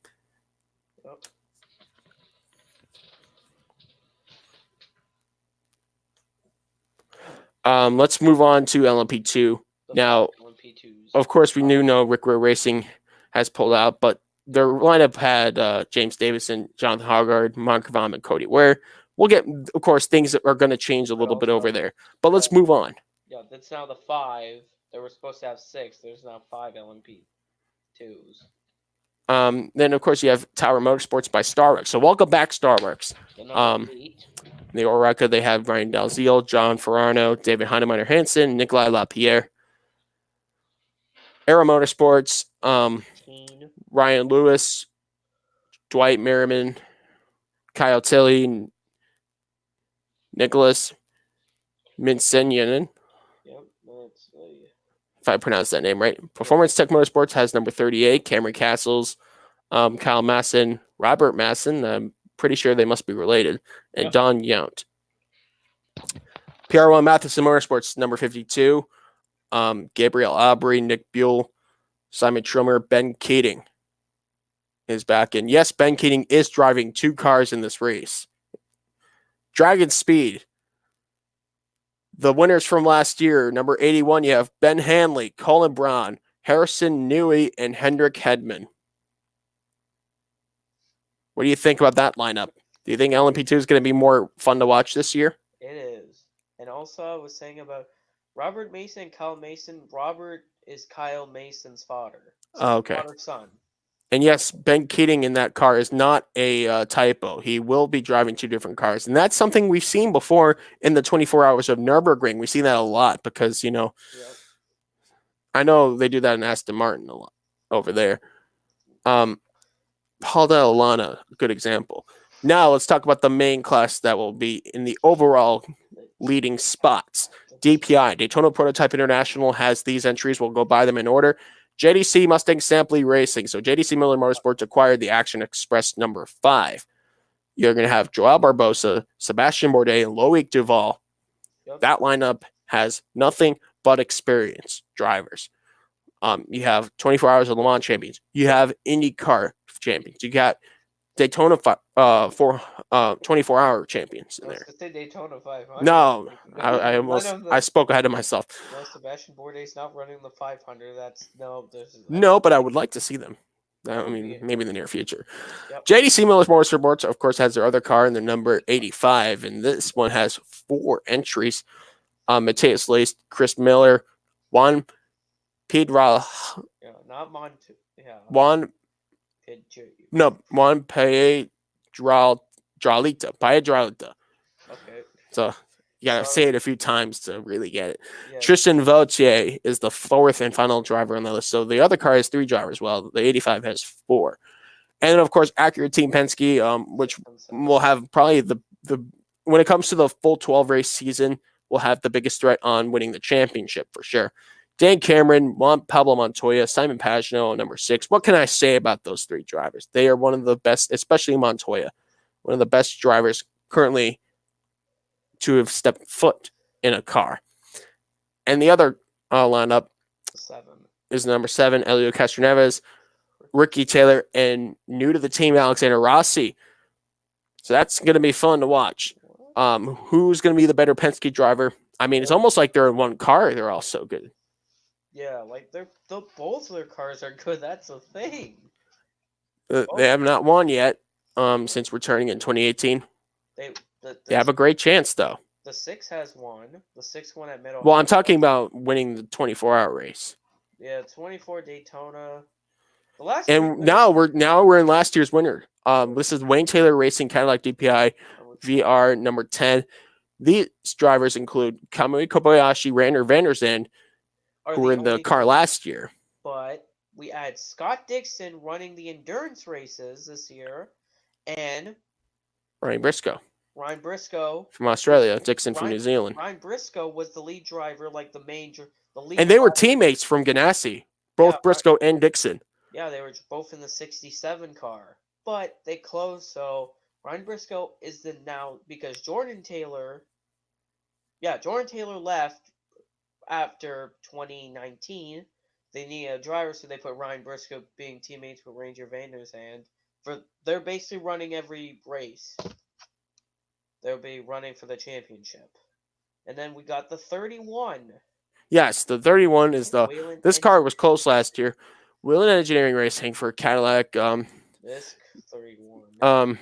Let's move on to LMP2. Now, of course, we know Rick Ware Racing has pulled out, but their lineup had James Davison, Jonathan Hoggard, Mark Vam, and Cody Ware. We'll get, of course, things that are going to change a little bit over there. But let's move on. Yeah, that's now the 5. They were supposed to have 6. There's now 5 LMP2s. Then, of course, you have Tower Motorsports by Starworks. So welcome back, Starworks. Number 8. The Oreca, they have Ryan Dalziel, John Ferrano, David Heinemeier Hansen, Nikolai Lapierre. Aero Motorsports, Ryan Lewis, Dwight Merriman, Kyle Tilley, Nicholas Minsenyanen. Yep, if I pronounced that name right. Performance Tech Motorsports has number 38, Cameron Castles, Kyle Masson, Robert Masson. I'm pretty sure they must be related, and Don Yount. PR1 Matheson Motorsports, number 52, Gabriel Aubry, Nick Buell, Simon Trummer, Ben Keating is back. And yes, Ben Keating is driving 2 cars in this race. Dragon Speed. The winners from last year, number 81, you have Ben Hanley, Colin Braun, Harrison Newey, and Hendrik Hedman. What do you think about that lineup? Do you think LMP2 is going to be more fun to watch this year? It is. And also, I was saying about Robert Mason and Kyle Mason. Robert is Kyle Mason's father. Okay. Father's son. And yes, Ben Keating in that car is not a typo. He will be driving 2 different cars. And that's something we've seen before in the 24 Hours of Nürburgring. We see that a lot because, I know they do that in Aston Martin a lot over there. Paul Alana, a good example. Now let's talk about the main class that will be in the overall leading spots. DPI, Daytona Prototype International, has these entries. We'll go by them in order. JDC Mustang Sampley Racing. So JDC Miller Motorsports acquired the Action Express number 5. You're going to have Joel Barbosa, Sebastian Bourdais, and Loic Duval. Yep. That lineup has nothing but experienced drivers. You have 24 Hours of Le Mans champions. You have IndyCar champions. You got Daytona 24-hour champions in there. Daytona 500. No, I spoke ahead of myself. No, Sebastian Bourdais not running the 500. No, but I would like to see them. I mean, maybe in the near future. Yep. JDC Miller's Motorsports, of course, has their other car in their number 85, and this one has 4 entries. Matthias Lace, Chris Miller, Juan Pedral. Yeah, not Montu. Yeah. Juan Piedralita. Okay. So you gotta say it a few times to really get it. Yeah. Tristan Vautier is the 4th and final driver on the list. So the other car has 3 drivers. Well, the 85 has 4. And then, of course, Acura Team Penske, which will have probably the when it comes to the full 12 race season, will have the biggest threat on winning the championship for sure. Dan Cameron, Pablo Montoya, Simon Pagenaud, number 6. What can I say about those 3 drivers? They are one of the best, especially Montoya, one of the best drivers currently to have stepped foot in a car. And the other lineup is number 7, Elio Castroneves, Ricky Taylor, and new to the team, Alexander Rossi. So that's going to be fun to watch. Who's going to be the better Penske driver? I mean, it's almost like they're in one car. They're all so good. Yeah, like both of their cars are good. That's the thing. They have not won yet since returning in 2018. They have a great chance, though. The 6 has won. The 6 won at Mid-Ohio. Well, I'm talking about winning the 24-hour race. Yeah, 24 Daytona. The last three And winners we're in last year's winner. This is Wayne Taylor Racing Cadillac DPI number 10 VR number 10. These drivers include Kamui Kobayashi, Rainer van der Zandt, are who were the in the only car three. last year. But we add Scott Dixon running the endurance races this year, and Ryan Briscoe Ryan Briscoe from Australia, Dixon from Ryan, New Zealand. Ryan Briscoe was the lead driver, like the lead And they were driver. teammates from Ganassi, Yeah, both Briscoe and Dixon. yeah, they were both in the '67 car, but they closed. So Ryan Briscoe is the now because Jordan Taylor left after 2019. They need a driver, so they put Ryan Briscoe being teammates with Ranger Vander's hand. They're basically running every race. They'll be running for the championship. And then we got the 31. Yes, the 31 is Whalen this car was close last year. Whelen Engineering Racing for Cadillac. This 31.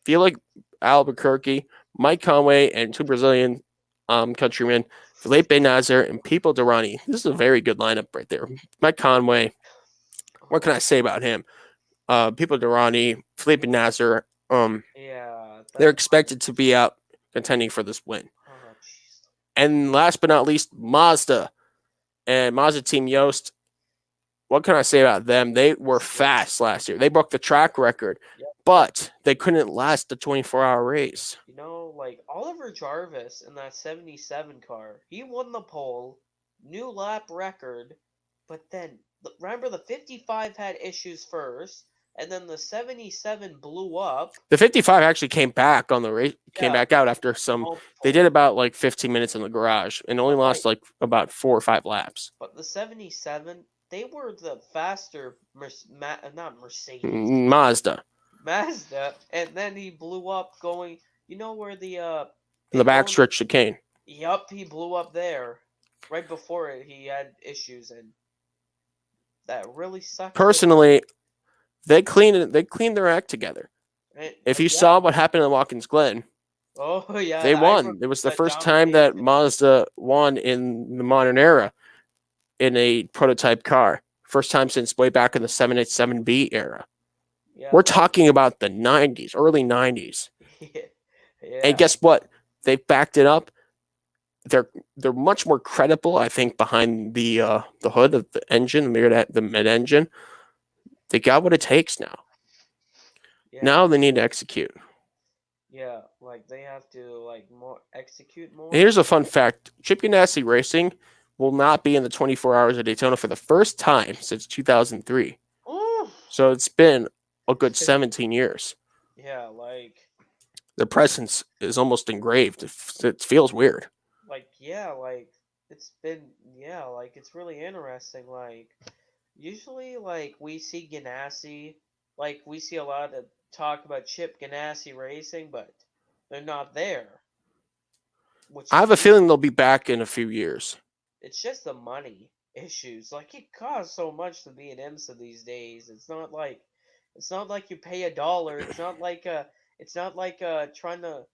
Felix Albuquerque, Mike Conway, and two Brazilian countrymen, Felipe Nazar and Pipo Durrani. This is a very good lineup right there. Mike Conway, what can I say about him? Pipo Durrani, Felipe Nazar, Yeah. they're expected to be out contending for this win. Oh, jeez. And last but not least, Mazda and Mazda Team Yost. What can I say about them? They were fast last year. They broke the track record, Yep. but they couldn't last the 24-hour race. You know, like Oliver Jarvis in that 77 car, he won the pole, new lap record, but then remember the 55 had issues first, and then the 77 blew up. The 55 actually came back on the race, came Yeah. back out after some. They did about like 15 minutes in the garage and only lost like about 4 or 5 laps. But the 77, they were the faster, not Mercedes, Mazda. and then he blew up going. You know where the The backstretch chicane. Yup, he blew up there. Right before it, he had issues, and that really sucked. Personally, they cleaned their act together. If you saw what happened in Watkins Glen, oh yeah, they won. It was the first time that Mazda won in the modern era in a prototype car. First time since way back in the 787B era. Yeah, we're talking about the 90s, early 90s. Yeah. And guess what? They backed it up. They're much more credible, I think, behind the hood of the engine, the mid-engine. They got what it takes now. Yeah. Now they need to execute. Yeah, like they have to execute more. And here's a fun fact: Chip Ganassi Racing will not be in the 24 Hours of Daytona for the first time since 2003. Ooh. So it's been a good 17 years. Yeah, their presence is almost engraved. It feels weird. It's really interesting. Usually, we see Ganassi, we see a lot of talk about Chip Ganassi Racing, but they're not there. I have a feeling they'll be back in a few years. It's just the money issues. It costs so much to be an IMSA these days. It's not like you pay $1. It's not like trying to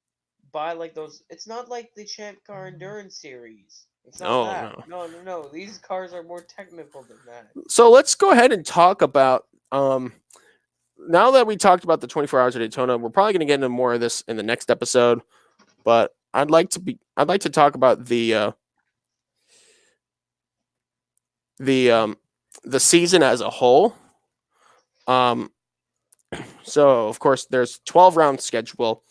buy those. It's not like the Champ Car Endurance Series. It's not that. No. These cars are more technical than that. So let's go ahead and talk about now that we talked about the 24 Hours of Daytona, we're probably going to get into more of this in the next episode. But I'd like to talk about the season as a whole. So of course there's 12 round schedule,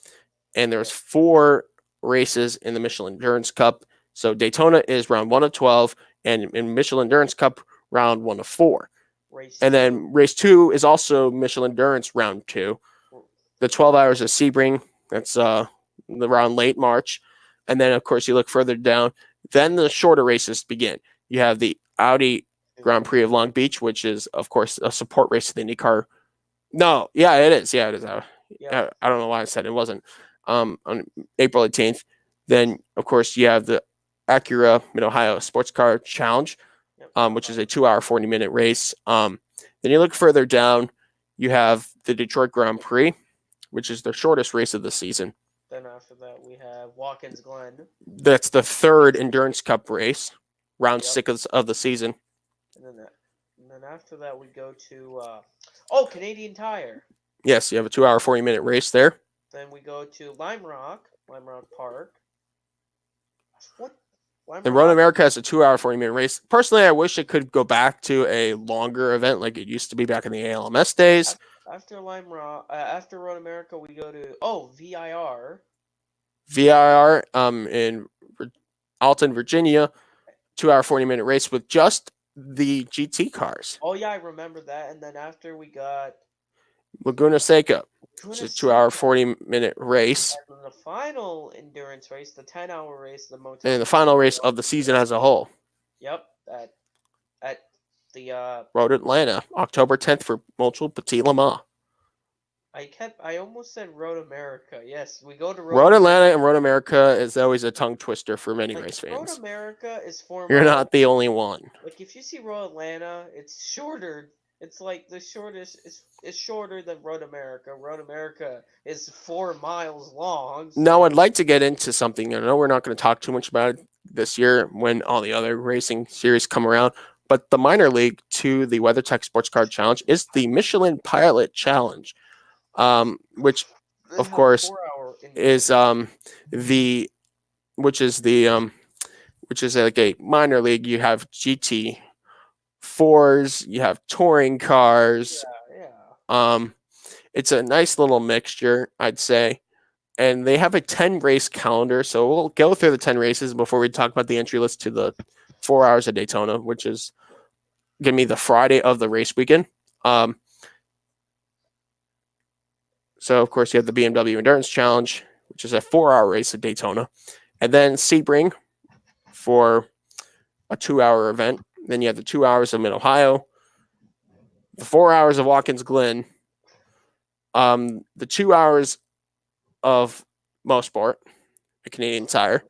and there's 4 races in the Michelin Endurance Cup. So Daytona is round 1 of 12, and in Michelin Endurance Cup round 1 of 4. Then race 2 is also Michelin Endurance round 2. The 12 Hours of Sebring, that's around late March. And then of course you look further down, then the shorter races begin. You have the Audi Grand Prix of Long Beach, which is of course a support race to the IndyCar. No, yeah, it is. Yeah, it is. I don't know why I said it wasn't. On April 18th. Then of course you have the Acura Mid-Ohio Sports Car Challenge, which is a 2-hour 40-minute race. Then you look further down, you have the Detroit Grand Prix, which is the shortest race of the season. Then after that we have Watkins Glen. That's the 3rd Endurance Cup race, round 6 of the season. And then after that we go to Canadian Tire. Yes, you have a 2 hour 40-minute race there. Then we go to Lime Rock Park. What? Lime And Road Rock? America has a 2 hour 40-minute race. Personally, I wish it could go back to a longer event like it used to be back in the ALMS days. After after Road America, we go to VIR. VIR in Alton, Virginia, 2 hour 40-minute race with just the GT cars. Oh yeah, I remember that. And then after we got Laguna Seca, it's Laguna a 2 hour Seca. 40-minute race. And then the final endurance race, the 10-hour race, the Moto. And the final race of the season as a whole. Yep, at the Road Atlanta, October 10th for Motul Petit Le Mans. I almost said Road America. Yes, we go to Road Atlanta and Road America is always a tongue twister for many race Road fans. America is 4 You're miles. not the only one. Like if you see Road Atlanta, it's shorter. It's like the shortest is shorter than Road America. Road America is 4 miles long. So. Now I'd like to get into something. I know we're not going to talk too much about it this year when all the other racing series come around, but the minor league to the WeatherTech Sports Car Challenge is the Michelin Pilot Challenge, which of course is which is like a minor league. You have GT4s, you have touring cars. Yeah. It's a nice little mixture, I'd say. And they have a 10 race calendar. So we'll go through the 10 races before we talk about the entry list to the 4 hours of Daytona, which is going to be the Friday of the race weekend. So, of course, you have the BMW Endurance Challenge, which is a 4-hour race at Daytona. And then Sebring for a 2-hour event. Then you have the 2 hours of Mid-Ohio, the 4 hours of Watkins Glen, the 2 hours of Mosport, a Canadian Tire,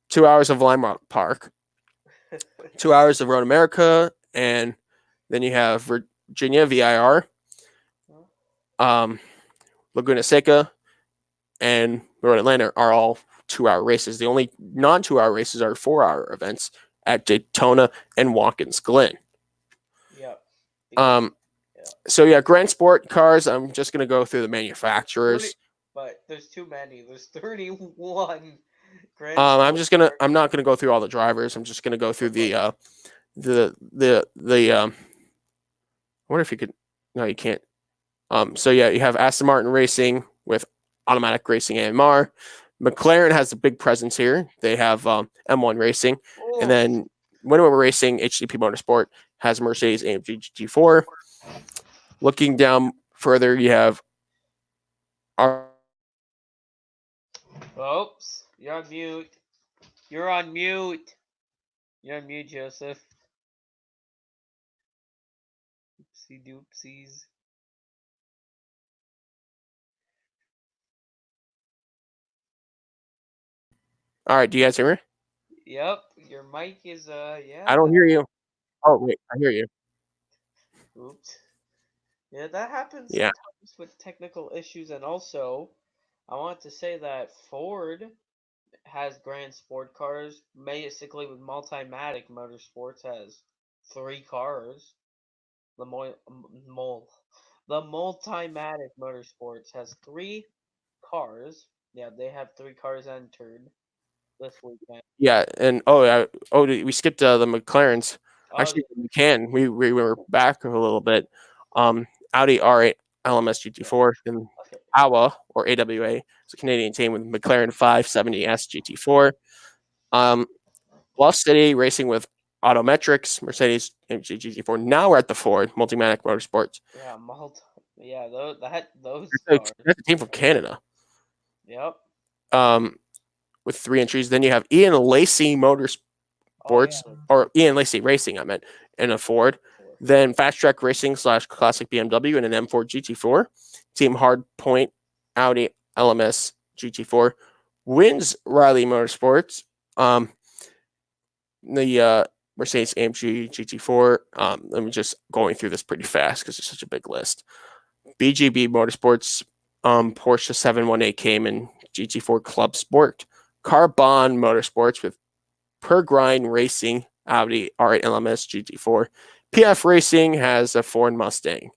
2 hours of Lime Rock Park, 2 hours of Road America, and then you have Virginia VIR, Laguna Seca, and Road Atlanta are all 2-hour races. The only non-2-hour races are 4-hour events at Daytona and Watkins Glen. Yep. So yeah, Grand Sport cars. I'm just gonna go through the manufacturers. But there's too many. There's 31 Grand I'm not gonna go through all the drivers. I'm just gonna go through the I wonder if you could. No, you can't. So yeah, you have Aston Martin Racing with automatic racing AMR. McLaren has a big presence here. They have M1 Racing, and then Winnebago Racing, HDP Motorsport has Mercedes AMG GT4. Looking down further, you have. Oops, you're on mute. You're on mute. You're on mute, Joseph. Oopsie doopsies. All right, do you guys hear me? Yep, your mic is yeah. I don't hear you. Oh wait, I hear you. Oops. Yeah, that happens Yeah. sometimes with technical issues, and also, I want to say that Ford has Grand Sport cars, basically with Multimatic Motorsports has 3 cars. The Multimatic Motorsports has 3 cars. Yeah, they have 3 cars entered this weekend. Yeah, and we skipped the McLarens. Actually, we can. We were back a little bit. Audi R8 LMS GT4 and AWA or AWA is a Canadian team with McLaren 570S GT4. Bluff City Racing with Autometrics, Mercedes AMG GT4. Now we're at the Ford Multimatic Motorsports. Yeah, those That's a team from Canada. Yep. With 3 entries. Then you have Ian Lacey Motorsports, or Ian Lacey Racing, I meant, in a Ford. Then Fast Track Racing / Classic BMW in an M4 GT4. Team Hardpoint Audi LMS GT4. Wins Riley Motorsports. The Mercedes AMG GT4. Let me just going through this pretty fast because it's such a big list. BGB Motorsports, Porsche 718 Cayman GT4 Club Sport. Carbon Motorsports with Per Grind Racing Audi R8 LMS GT4. PF Racing has a Ford Mustang.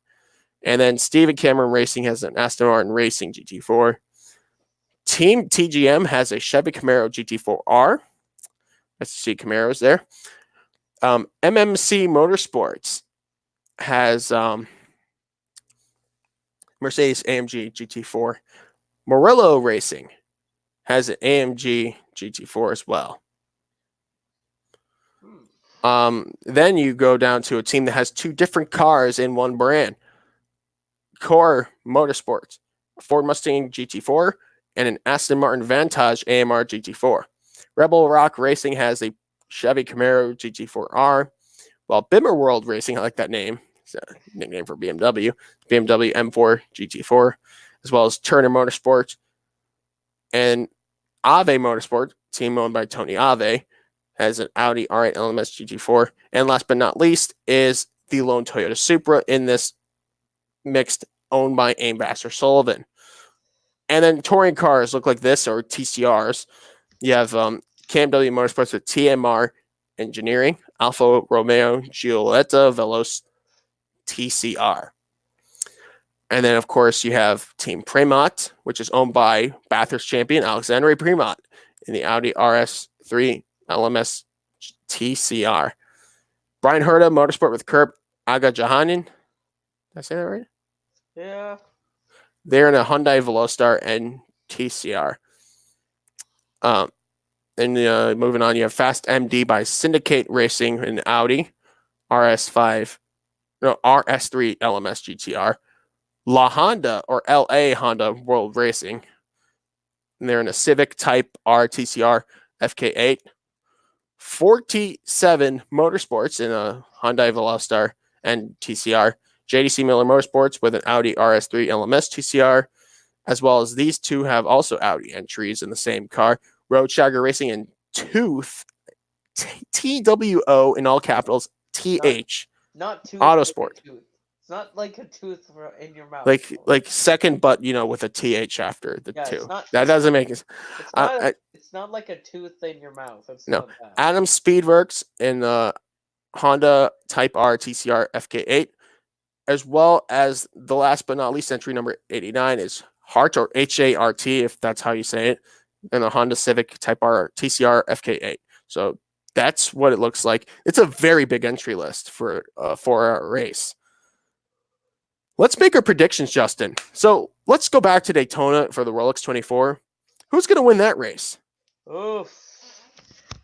And then Stephen Cameron Racing has an Aston Martin Racing GT4. Team TGM has a Chevy Camaro GT4R. Let's see Camaros there. MMC Motorsports has Mercedes AMG GT4. Murillo Racing has an AMG GT4 as well. Then you go down to a team that has two different cars in one brand. Core Motorsports, Ford Mustang GT4, and an Aston Martin Vantage AMR GT4. Rebel Rock Racing has a Chevy Camaro GT4R, while Bimmer World Racing, I like that name, it's a nickname for BMW M4 GT4, as well as Turner Motorsports and Ave Motorsport, team owned by Tony Ave, has an Audi R8 LMS GT4. And last but not least is the lone Toyota Supra in this mixed, owned by Ambassador Sullivan. And then touring cars look like this, or TCRs. You have KMW Motorsports with TMR Engineering, Alfa Romeo Giulietta Veloce TCR. And then, of course, you have Team Premont, which is owned by Bathurst champion Alexandre Premont in the Audi RS3 LMS TCR. Brian Herta Motorsport with Kurt Agajahanin. Did I say that right? Yeah. They're in a Hyundai Velostar and TCR. And moving on, you have Fast MD by Syndicate Racing in Audi RS3 LMS GTR. La Honda or LA Honda World Racing. And they're in a Civic Type R TCR FK8. 47 Motorsports in a Hyundai Velostar and TCR. JDC Miller Motorsports with an Audi RS3 LMS TCR, as well as these two have also Audi entries in the same car. Road Shagger Racing and Tooth, TWO in all capitals, TH. Not tooth. Autosport. Tooth. It's not like a tooth in your mouth. Like second, but with a TH after the two. That doesn't make it. It's not like a tooth in your mouth. It's no. Not that. Adam Speedworks in the Honda Type R TCR FK8, as well as the last but not least entry number 89 is Hart or HART, if that's how you say it, in the Honda Civic Type R TCR FK8. So that's what it looks like. It's a very big entry list for a 4-hour race. Let's make our predictions, Justin. So let's go back to Daytona for the Rolex 24. Who's going to win that race? Oof.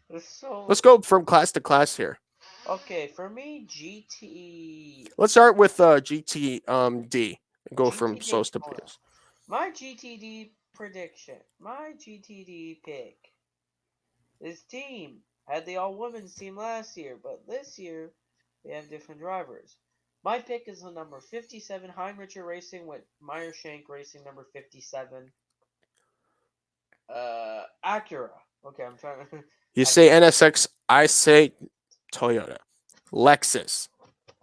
Let's go from class to class here. Okay, for me, GT. Let's start with GTD and go from slowest to biggest. My GTD prediction. My GTD pick. This team had the all-women's team last year, but this year they have different drivers. My pick is the number 57 Heinricher Racing with Meyershank Racing number 57. Acura. Okay, I'm trying to. You say NSX, I say Toyota. Lexus.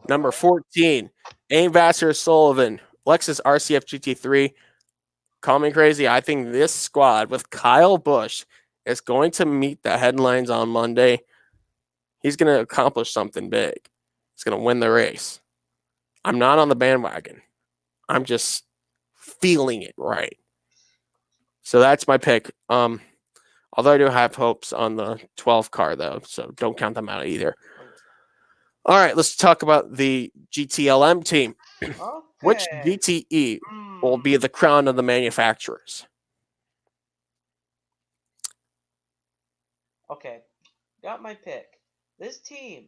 Number 14, Ambassador Sullivan. Lexus RCF GT3. Call me crazy. I think this squad with Kyle Busch is going to meet the headlines on Monday. He's going to accomplish something big. He's going to win the race. I'm not on the bandwagon. I'm just feeling it right. So that's my pick. Although I do have hopes on the 12 car, though, so don't count them out either. All right, let's talk about the GTLM team. Okay. Which GTE will be the crown of the manufacturers? Okay, got my pick. This team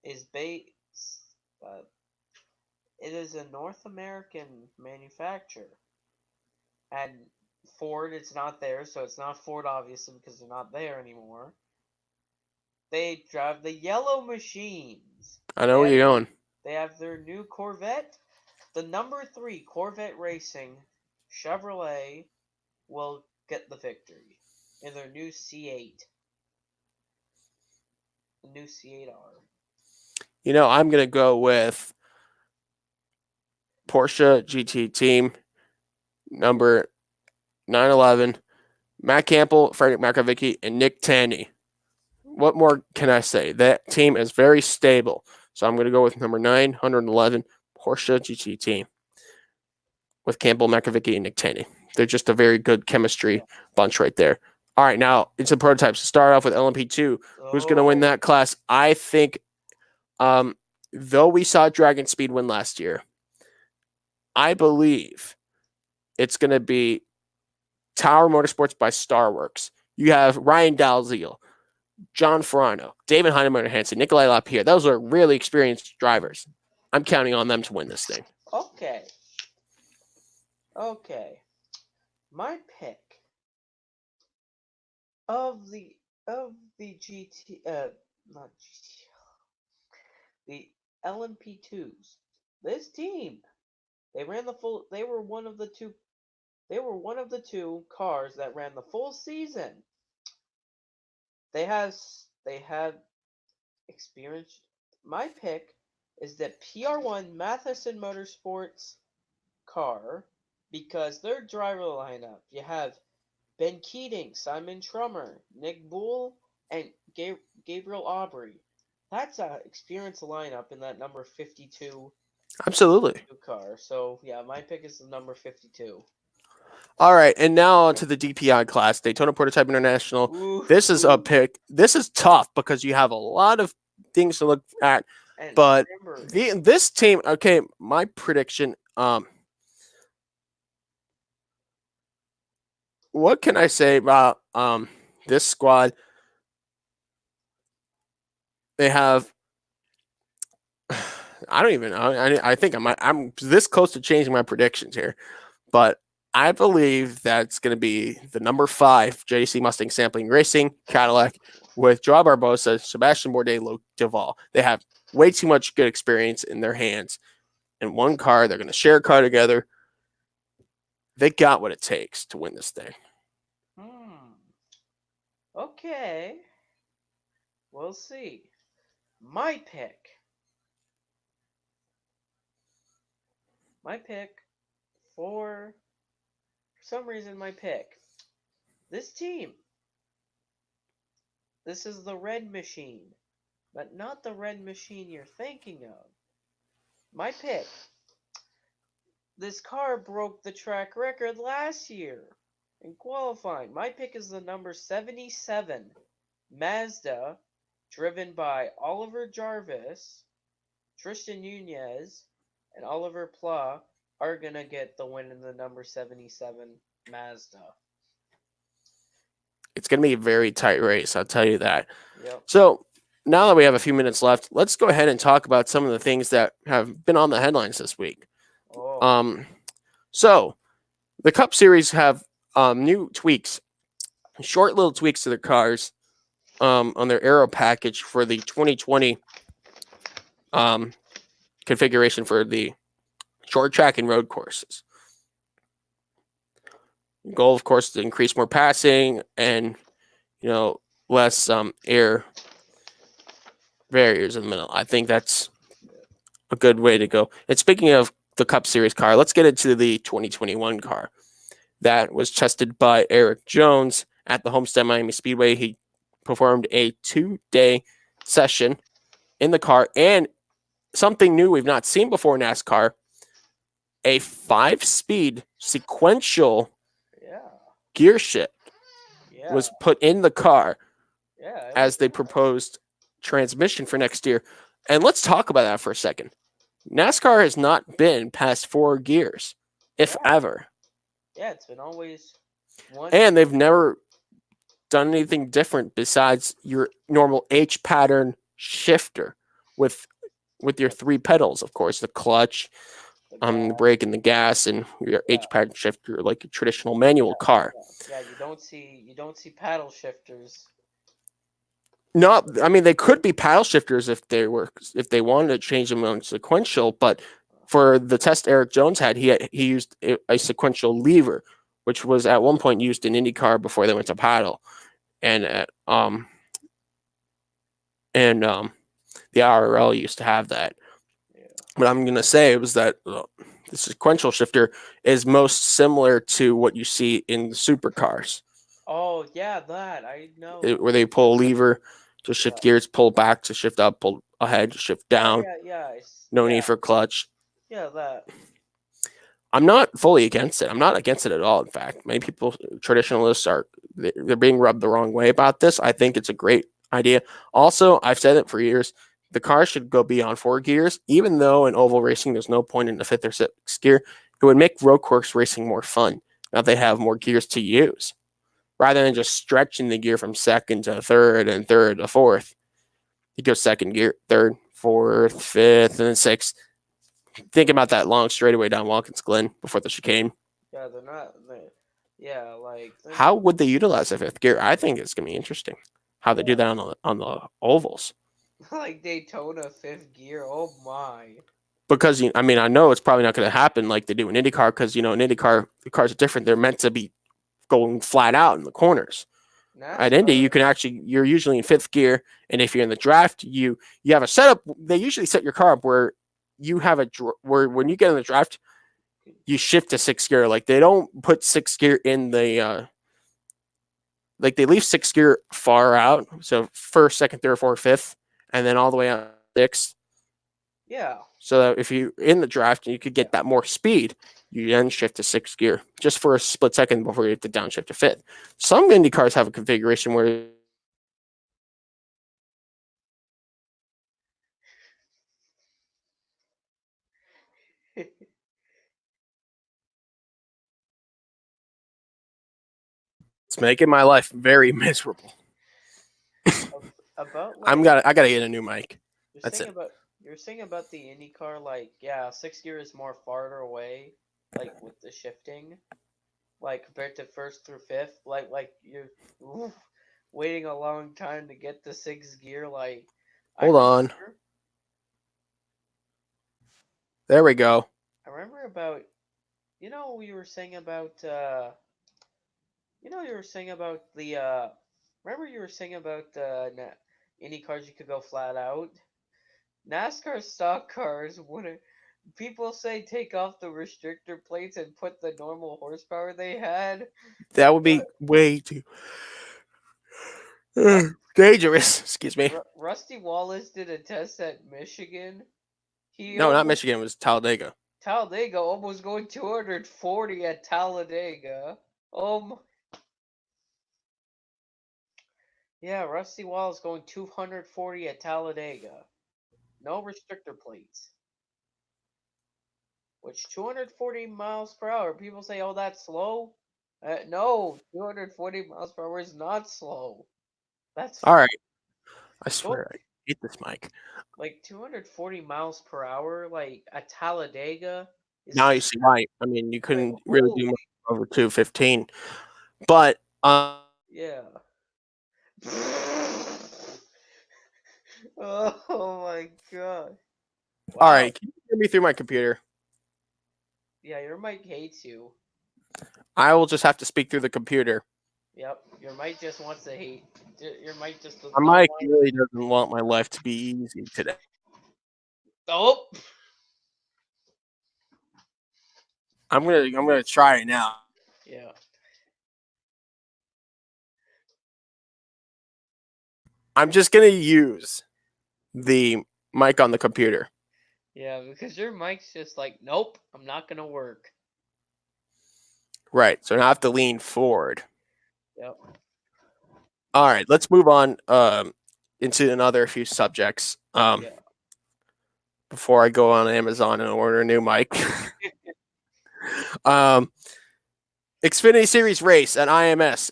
is based. It is a North American manufacturer, and Ford, it's not there, so it's not Ford, obviously, because they're not there anymore. They drive the Yellow Machines. I know where you're going. They have their new Corvette. The number 3 Corvette Racing Chevrolet will get the victory in their new C8. The new C8R. I'm going to go with Porsche GT team number 911, Matt Campbell, Frederick Makovicki, and Nick Tandy. what more can I say? That team is very stable. So I'm going to go with number 911 Porsche GT team with Campbell, McAvicky, and Nick Taney. They're just a very good chemistry bunch right there. All right, now it's the prototypes. Start off with LMP2. Who's going to win that class? I think, though we saw Dragon Speed win last year, I believe it's going to be Tower Motorsports by Starworks. You have Ryan Dalziel, John Ferrano, David Heinemann Hansen, Nikolai Lapierre. Those are really experienced drivers. I'm counting on them to win this thing. Okay. My pick of the GT not GT the LMP2s. This team, they ran the full. They were one of the two cars that ran the full season. They have experience. My pick is the PR1 Matheson Motorsports car because their driver lineup. You have Ben Keating, Simon Trummer, Nick Bull, and Gabriel Aubry. That's an experienced lineup in that number 52 Absolutely. car. So, yeah, my pick is the number 52. All right, and now on to the DPI class, Daytona Prototype International. Ooh. This is a pick. This is tough because you have a lot of things to look at. And but remember, this team, okay, my prediction, what can I say about this squad? They have I don't even know. I think I'm this close to changing my predictions here, but I believe that's going to be the number 5 JDC Mustang Sampling Racing Cadillac with Joao Barbosa, Sebastian Bourdais, Luke Duval. They have way too much good experience in their hands. In one car, they're going to share a car together. They got what it takes to win this thing. Okay. We'll see. My pick for some reason, this team. This is the Red Machine, but not the Red Machine you're thinking of. My pick. This car broke the track record last year in qualifying. My pick is the number 77 Mazda, driven by Oliver Jarvis, Tristan Nunez, and Oliver Pla are going to get the win in the number 77 Mazda. It's going to be a very tight race, I'll tell you that. Yep. So now that we have a few minutes left, let's go ahead and talk about some of the things that have been on the headlines this week. So the Cup Series have new tweaks, short little tweaks to their cars on their aero package for the 2020 configuration for the short track and road courses. The goal, of course, is to increase more passing and less air barriers in the middle. I think that's a good way to go. And speaking of the Cup Series car, let's get into the 2021 car that was tested by Eric Jones at the Homestead Miami Speedway. He performed a 2-day session in the car, and something new we've not seen before in NASCAR, a 5-speed sequential gear shift was put in the car as they proposed transmission for next year. And let's talk about that for a second. NASCAR has not been past 4 gears, if ever. Yeah, it's been always one. And they've never done anything different besides your normal H pattern shifter with your 3 pedals, of course, the clutch, the brake and the gas, and your H pattern shifter like a traditional manual car. Yeah, you don't see paddle shifters. They could be paddle shifters if they wanted to change them on sequential, but for the test Eric Jones had, he used a sequential lever, which was at one point used in IndyCar before they went to paddle, and the IRL used to have that. What I'm going to say was that the sequential shifter is most similar to what you see in the supercars. Oh, yeah, that. I know. Where they pull a lever Just Yeah. shift gears, pull back to shift up, pull ahead, to shift Yeah, down. yeah, yeah. No Yeah, need for clutch. yeah, that. I'm not fully against it. I'm not against it at all. In fact, many people, traditionalists, they're being rubbed the wrong way about this. I think it's a great idea. Also, I've said it for years. The car should go beyond 4 gears, even though in oval racing there's no point in the fifth or sixth gear. It would make road course racing more fun. Now they have more gears to use, rather than just stretching the gear from second to third and third to fourth. You go second gear, third, fourth, fifth, and then sixth. Think about that long straightaway down Watkins Glen before the chicane. Yeah, they're not. Yeah, like think How would they utilize the fifth gear? I think it's gonna be interesting how they do yeah, that on the ovals. like Daytona fifth gear. Oh my. Because I mean, I know it's probably not going to happen like they do in IndyCar because in IndyCar the cars are different. They're meant to be going flat out in the corners. At Indy, NASCAR. you can actually you're usually in fifth gear, and if you're in the draft, you have a setup. They usually set your car up where you have where when you get in the draft, you shift to sixth gear. Like they don't put sixth gear in the like they leave sixth gear far out. So first, second, third, fourth, fifth, and then all the way out sixth. Yeah, So that if you in the draft you could yeah. get that more speed, you then shift to sixth gear just for a split second before you have to downshift to fifth. Some Indy cars have a configuration where it's making my life very miserable. About like I gotta get a new mic. you're That's saying it. about you're saying about the IndyCar. Like yeah, sixth gear is more farther away. Like with the shifting, like compared to first through fifth. Like you're oof, waiting a long time to get the sixth gear. Like I Hold on. remember. There we go. I remember about you were saying about you were saying about the remember you were saying about any cars you could go flat out. NASCAR stock cars wouldn't. People say take off the restrictor plates and put the normal horsepower they had. That would be But way too Ru- dangerous. Excuse me. Rusty Wallace did a test at Michigan. He No, not almost Michigan. It was Talladega. Talladega almost going 240 at Talladega. Um, yeah, Rusty Wallace going 240 at Talladega. No restrictor plates. Which 240 miles per hour. People say, "Oh, that's slow." No, 240 miles per hour is not slow. That's All right. I go swear I hate this mic. like 240 miles per hour, like at Talladega Now is you see why. I mean, you like couldn't really holy do much over 215. But yeah. Oh my god! all Wow. right, can you hear me through my computer? Yeah, your mic hates you. I will just have to speak through the computer. Yep, your mic just wants to hate. Your mic just does My not mic want. really doesn't want my life to be easy today. Oh. I'm gonna try it now. Yeah. I'm just gonna use the mic on the computer. Yeah, because your mic's just like, nope, I'm not gonna work. Right. So now I have to lean forward. Yep. All right, let's move on into another few subjects. Yeah. Before I go on Amazon and order a new mic. um Xfinity Series race at IMS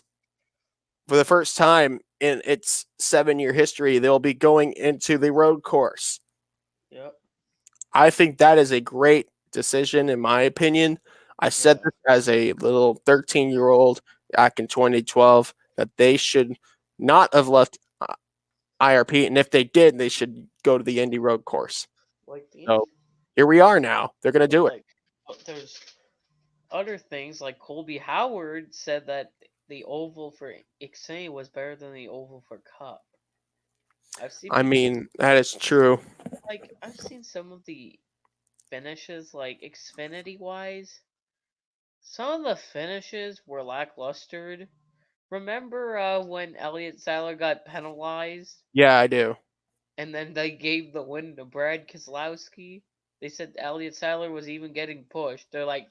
for the first time in its 7-year history, they'll be going into the road course. Yep. I think that is a great decision, in my opinion. I said Yeah. this as a little 13-year-old back in 2012 that they should not have left IRP, and if they did, they should go to the Indy Road Course. Like the So here we are now. They're going to do it. like there's other things like Colby Howard said that the oval for Xfinity was better than the oval for Cup. I've seen I people mean, that is true. like I've seen some of the finishes like Xfinity wise. Some of the finishes were lacklustered. remember when Elliott Sadler got penalized Yeah, I do. and then they gave the win to Brad Keselowski? They said Elliott Sadler was even getting pushed. They're like,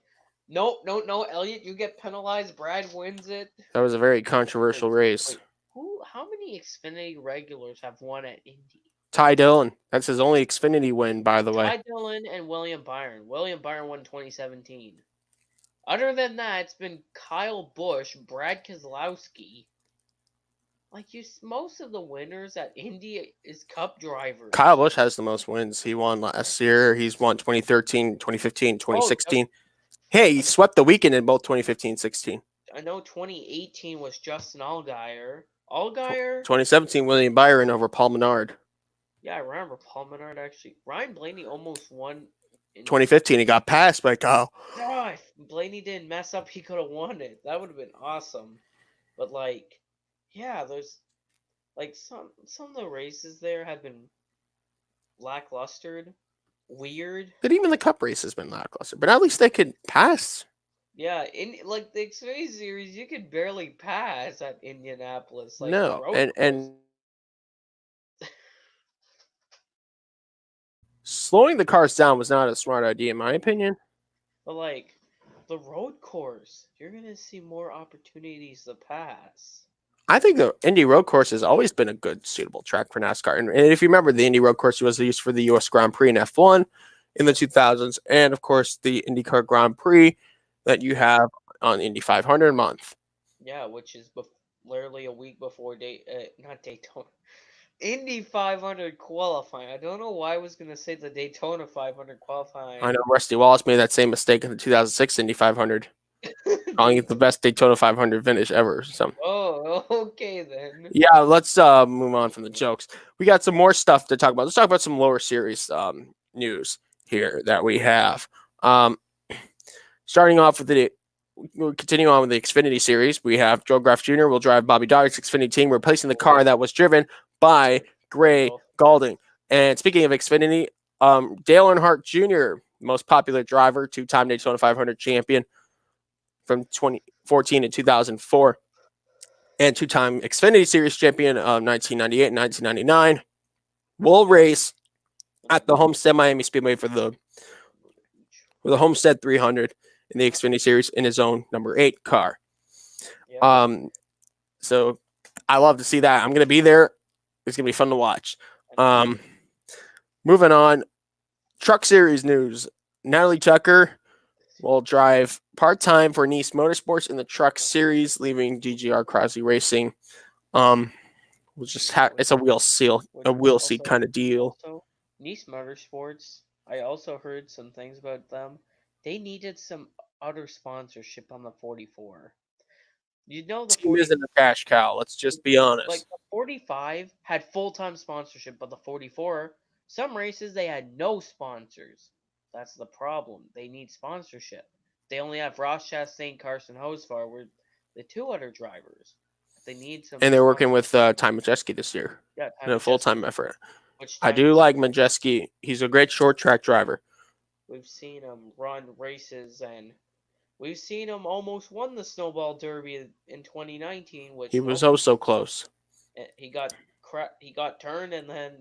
nope, no, no, Elliott, you get penalized. Brad wins it. That was a very Wait, controversial race. wait, who? How many Xfinity regulars have won at Indy? Ty Dillon. That's his only Xfinity win, by the way. Ty Dillon and William Byron. William Byron won 2017. Other than that, it's been Kyle Busch, Brad Keselowski. Like most of the winners at Indy is Cup drivers. Kyle Busch has the most wins. He won last year. He's won 2013, 2015, Oh, 2016. Hey, he I, swept the weekend in both 2015 and 16. I know 2018 was Justin Allgaier. Allgaier? 2017, William Byron over Paul Menard. Yeah, I remember Paul Menard actually. Ryan Blaney almost won. In 2015, he got passed by Kyle. God, if Blaney didn't mess up, he could have won it. That would have been awesome. But like, yeah, there's like some of the races there have been lacklustered, weird. But even the Cup race has been lackluster. But at least they could pass. Yeah, in like the Xfinity series, you could barely pass at Indianapolis. Like the No, road and course. slowing the cars down was not a smart idea, in my opinion. But like the road course, you're gonna see more opportunities to pass. I think the Indy Road Course has always been a good, suitable track for NASCAR. And if you remember, the Indy Road Course was used for the U.S. Grand Prix and F1 in the 2000s, and of course the IndyCar Grand Prix that you have on Indy 500 month. Yeah, which is literally a week before not Daytona, Indy 500 qualifying. I don't know why I was gonna say the Daytona 500 qualifying. I know Rusty Wallace made that same mistake in the 2006 Indy 500, calling it the best Daytona 500 finish ever. So. Oh, okay then. Yeah, let's move on from the jokes. We got some more stuff to talk about. Let's talk about some lower series news here that we have. Starting off with we'll continue on with the Xfinity series. We have Joe Graff Jr. will drive Bobby Doggett's Xfinity team, replacing the car that was driven by Gray Gaulding. And speaking of Xfinity, Dale Earnhardt Jr., most popular driver, two-time Daytona 500 champion from 2014 to 2004. And two-time Xfinity Series champion of 1998 and 1999, will race at the Homestead Miami Speedway for the Homestead 300 in the Xfinity Series in his own number 8 car. Yeah. So I love to see that. I'm going to be there. It's going to be fun to watch. Moving on, Truck Series news. Natalie Tucker will drive part-time for Nice Motorsports in the Truck Series, leaving DGR Crosley Racing. We'll just it's a wheel seat kind of deal. Also, Nice Motorsports, I also heard some things about them. They needed some other sponsorship on the 44. You know the team isn't a cash cow. Let's just be honest. Like the 45 had full-time sponsorship, but the 44, some races they had no sponsors. That's the problem. They need sponsorship. They only have Ross Chastain, Carson Hocevar, were the two other drivers. They need some. And they're working with Ty Majeski this year. Yeah, in a full-time effort. Which I do like Majeski. He's a great short track driver. We've seen him run races, and we've seen him almost won the Snowball Derby in 2019, which he was oh so close. He got turned, and then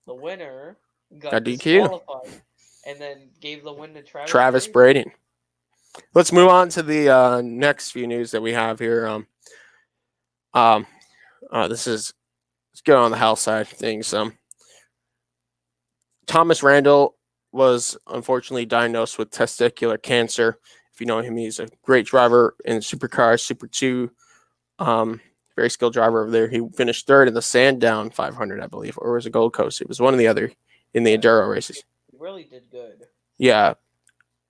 the winner got disqualified, and then gave the win to Travis Braden. Let's move on to the next few news that we have here. Let's go on the health side of things. Thomas Randall was unfortunately diagnosed with testicular cancer. If you know him, he's a great driver in supercars, Super 2. Very skilled driver over there. He finished third in the Sandown 500, I believe, or was it Gold Coast? It was one of the other in the Enduro races. He really did good. Yeah,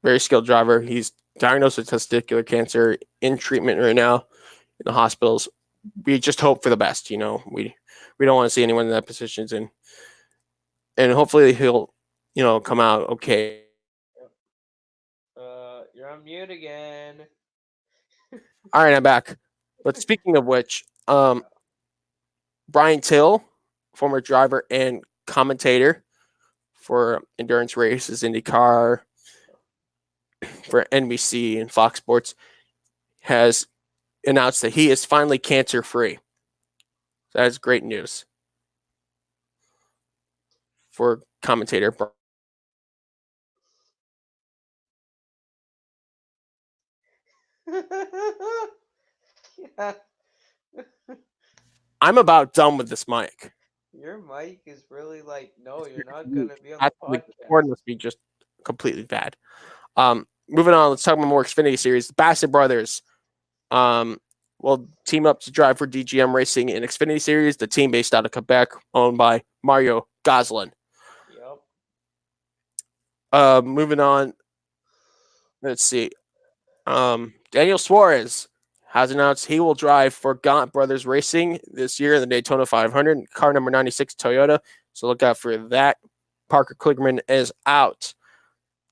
very skilled driver. He's diagnosed with testicular cancer, in treatment right now in the hospitals. We just hope for the best. We don't want to see anyone in that position, and hopefully he'll come out okay. You're on mute again. All right, I'm back. But speaking of which, Brian Till, former driver and commentator for endurance races, IndyCar, for NBC and Fox Sports, has announced that he is finally cancer free. That is great news for commentator. Yeah, I'm about done with this mic. your mic is really like, no, you're not gonna be on the The podcast. cord must be just completely bad. Moving on, let's talk about more Xfinity Series. The Bassett brothers will team up to drive for DGM Racing in Xfinity Series, the team based out of Quebec, owned by Mario Goslin. Yep. Moving on, let's see. Daniel Suarez has announced he will drive for Gaunt Brothers Racing this year in the Daytona 500, car number 96 Toyota. So look out for that. Parker Kligerman is out.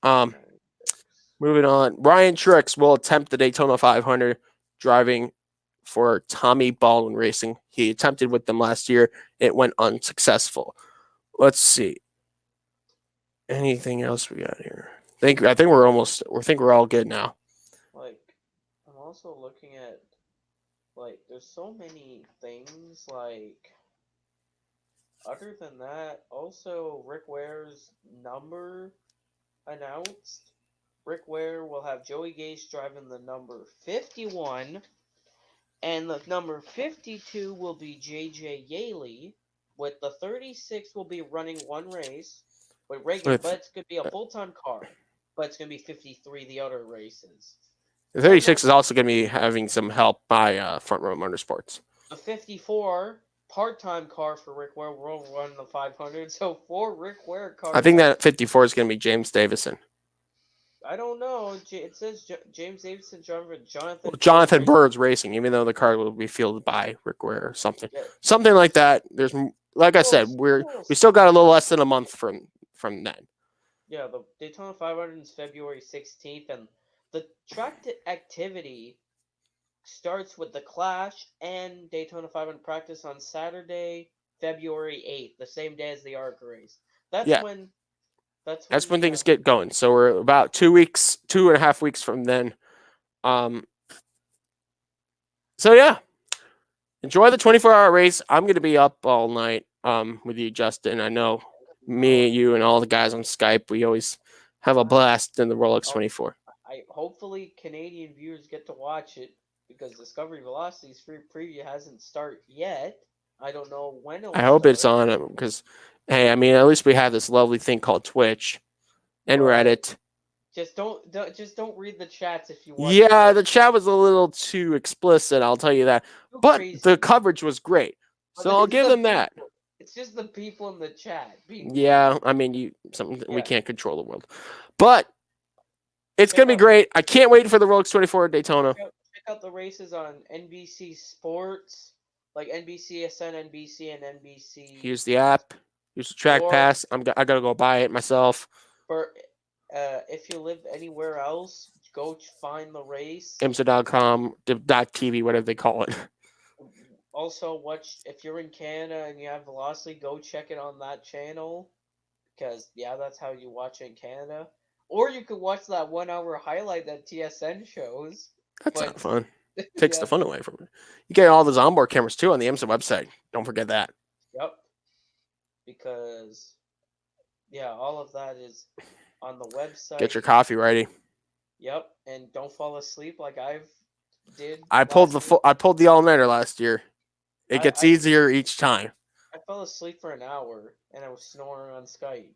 Moving on, Ryan Truex will attempt the Daytona 500 driving for Tommy Baldwin Racing. He attempted with them last year. It went unsuccessful. Let's see. Anything else we got here? I think we're all good now. Like, I'm also looking at, like, there's so many things, like, other than that, also Rick Ware's number announced. Rick Ware will have Joey Gase driving the number 51, and the number 52 will be JJ Yaley, with the 36 will be running one race with Reagan, but it's going to be a full-time car, but it's going to be 53 the other races. The 36 is also going to be having some help by Front Row Motorsports. The 54 part-time car for Rick Ware will run the 500, so 4 Rick Ware cars. I think that 54 is going to be James Davison. I don't know. It says James Davison driving Jonathan. Jonathan Bird's racing, even though the car will be fielded by Rick Ware or something, something like that. There's, like I said, we still got a little less than a month from then. Yeah, the Daytona 500 is February 16th, and the track activity starts with the Clash and Daytona 500 practice on Saturday, February 8th, the same day as the ARC race. That's when things get going. So we're about 2.5 weeks from then. So yeah, enjoy the 24-hour race. I'm going to be up all night with you, Justin. I know me, you, and all the guys on Skype, we always have a blast in the Rolex 24. Hopefully Canadian viewers get to watch it because Discovery Velocity's free preview hasn't started yet. I don't know when it'll I hope start. it's on because, hey, I mean, at least we have this lovely thing called Twitch and Reddit. Just don't read the chats if you want. Yeah, the chat was a little too explicit, I'll tell you that. But the coverage was great. So I'll give them that. It's just the people in the chat. Yeah, I mean, we can't control the world. But it's going to be great. I can't wait for the Rolex 24 at Daytona. Check out the races on NBC Sports, like NBCSN, NBC, and NBC. Use the app. Use the track pass. I got to go buy it myself. If you live anywhere else, go find the race. IMSA.com, .tv, whatever they call it. Also, watch if you're in Canada and you have Velocity, go check it on that channel. Because, that's how you watch it in Canada. Or you could watch that 1 hour highlight that TSN shows. That's not fun. Takes the fun away from it. You get all those onboard cameras, too, on the IMSA website. Don't forget that. Yep. Because, all of that is on the website. Get your coffee ready. Yep. And don't fall asleep like did. I pulled the all-nighter last year. It gets easier each time. I fell asleep for an hour, and I was snoring on Skype.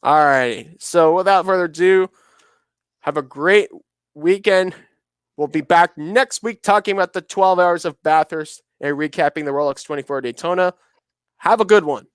All righty. So without further ado, have a great weekend. We'll be back next week talking about the 12 hours of Bathurst and recapping the Rolex 24 Daytona. Have a good one.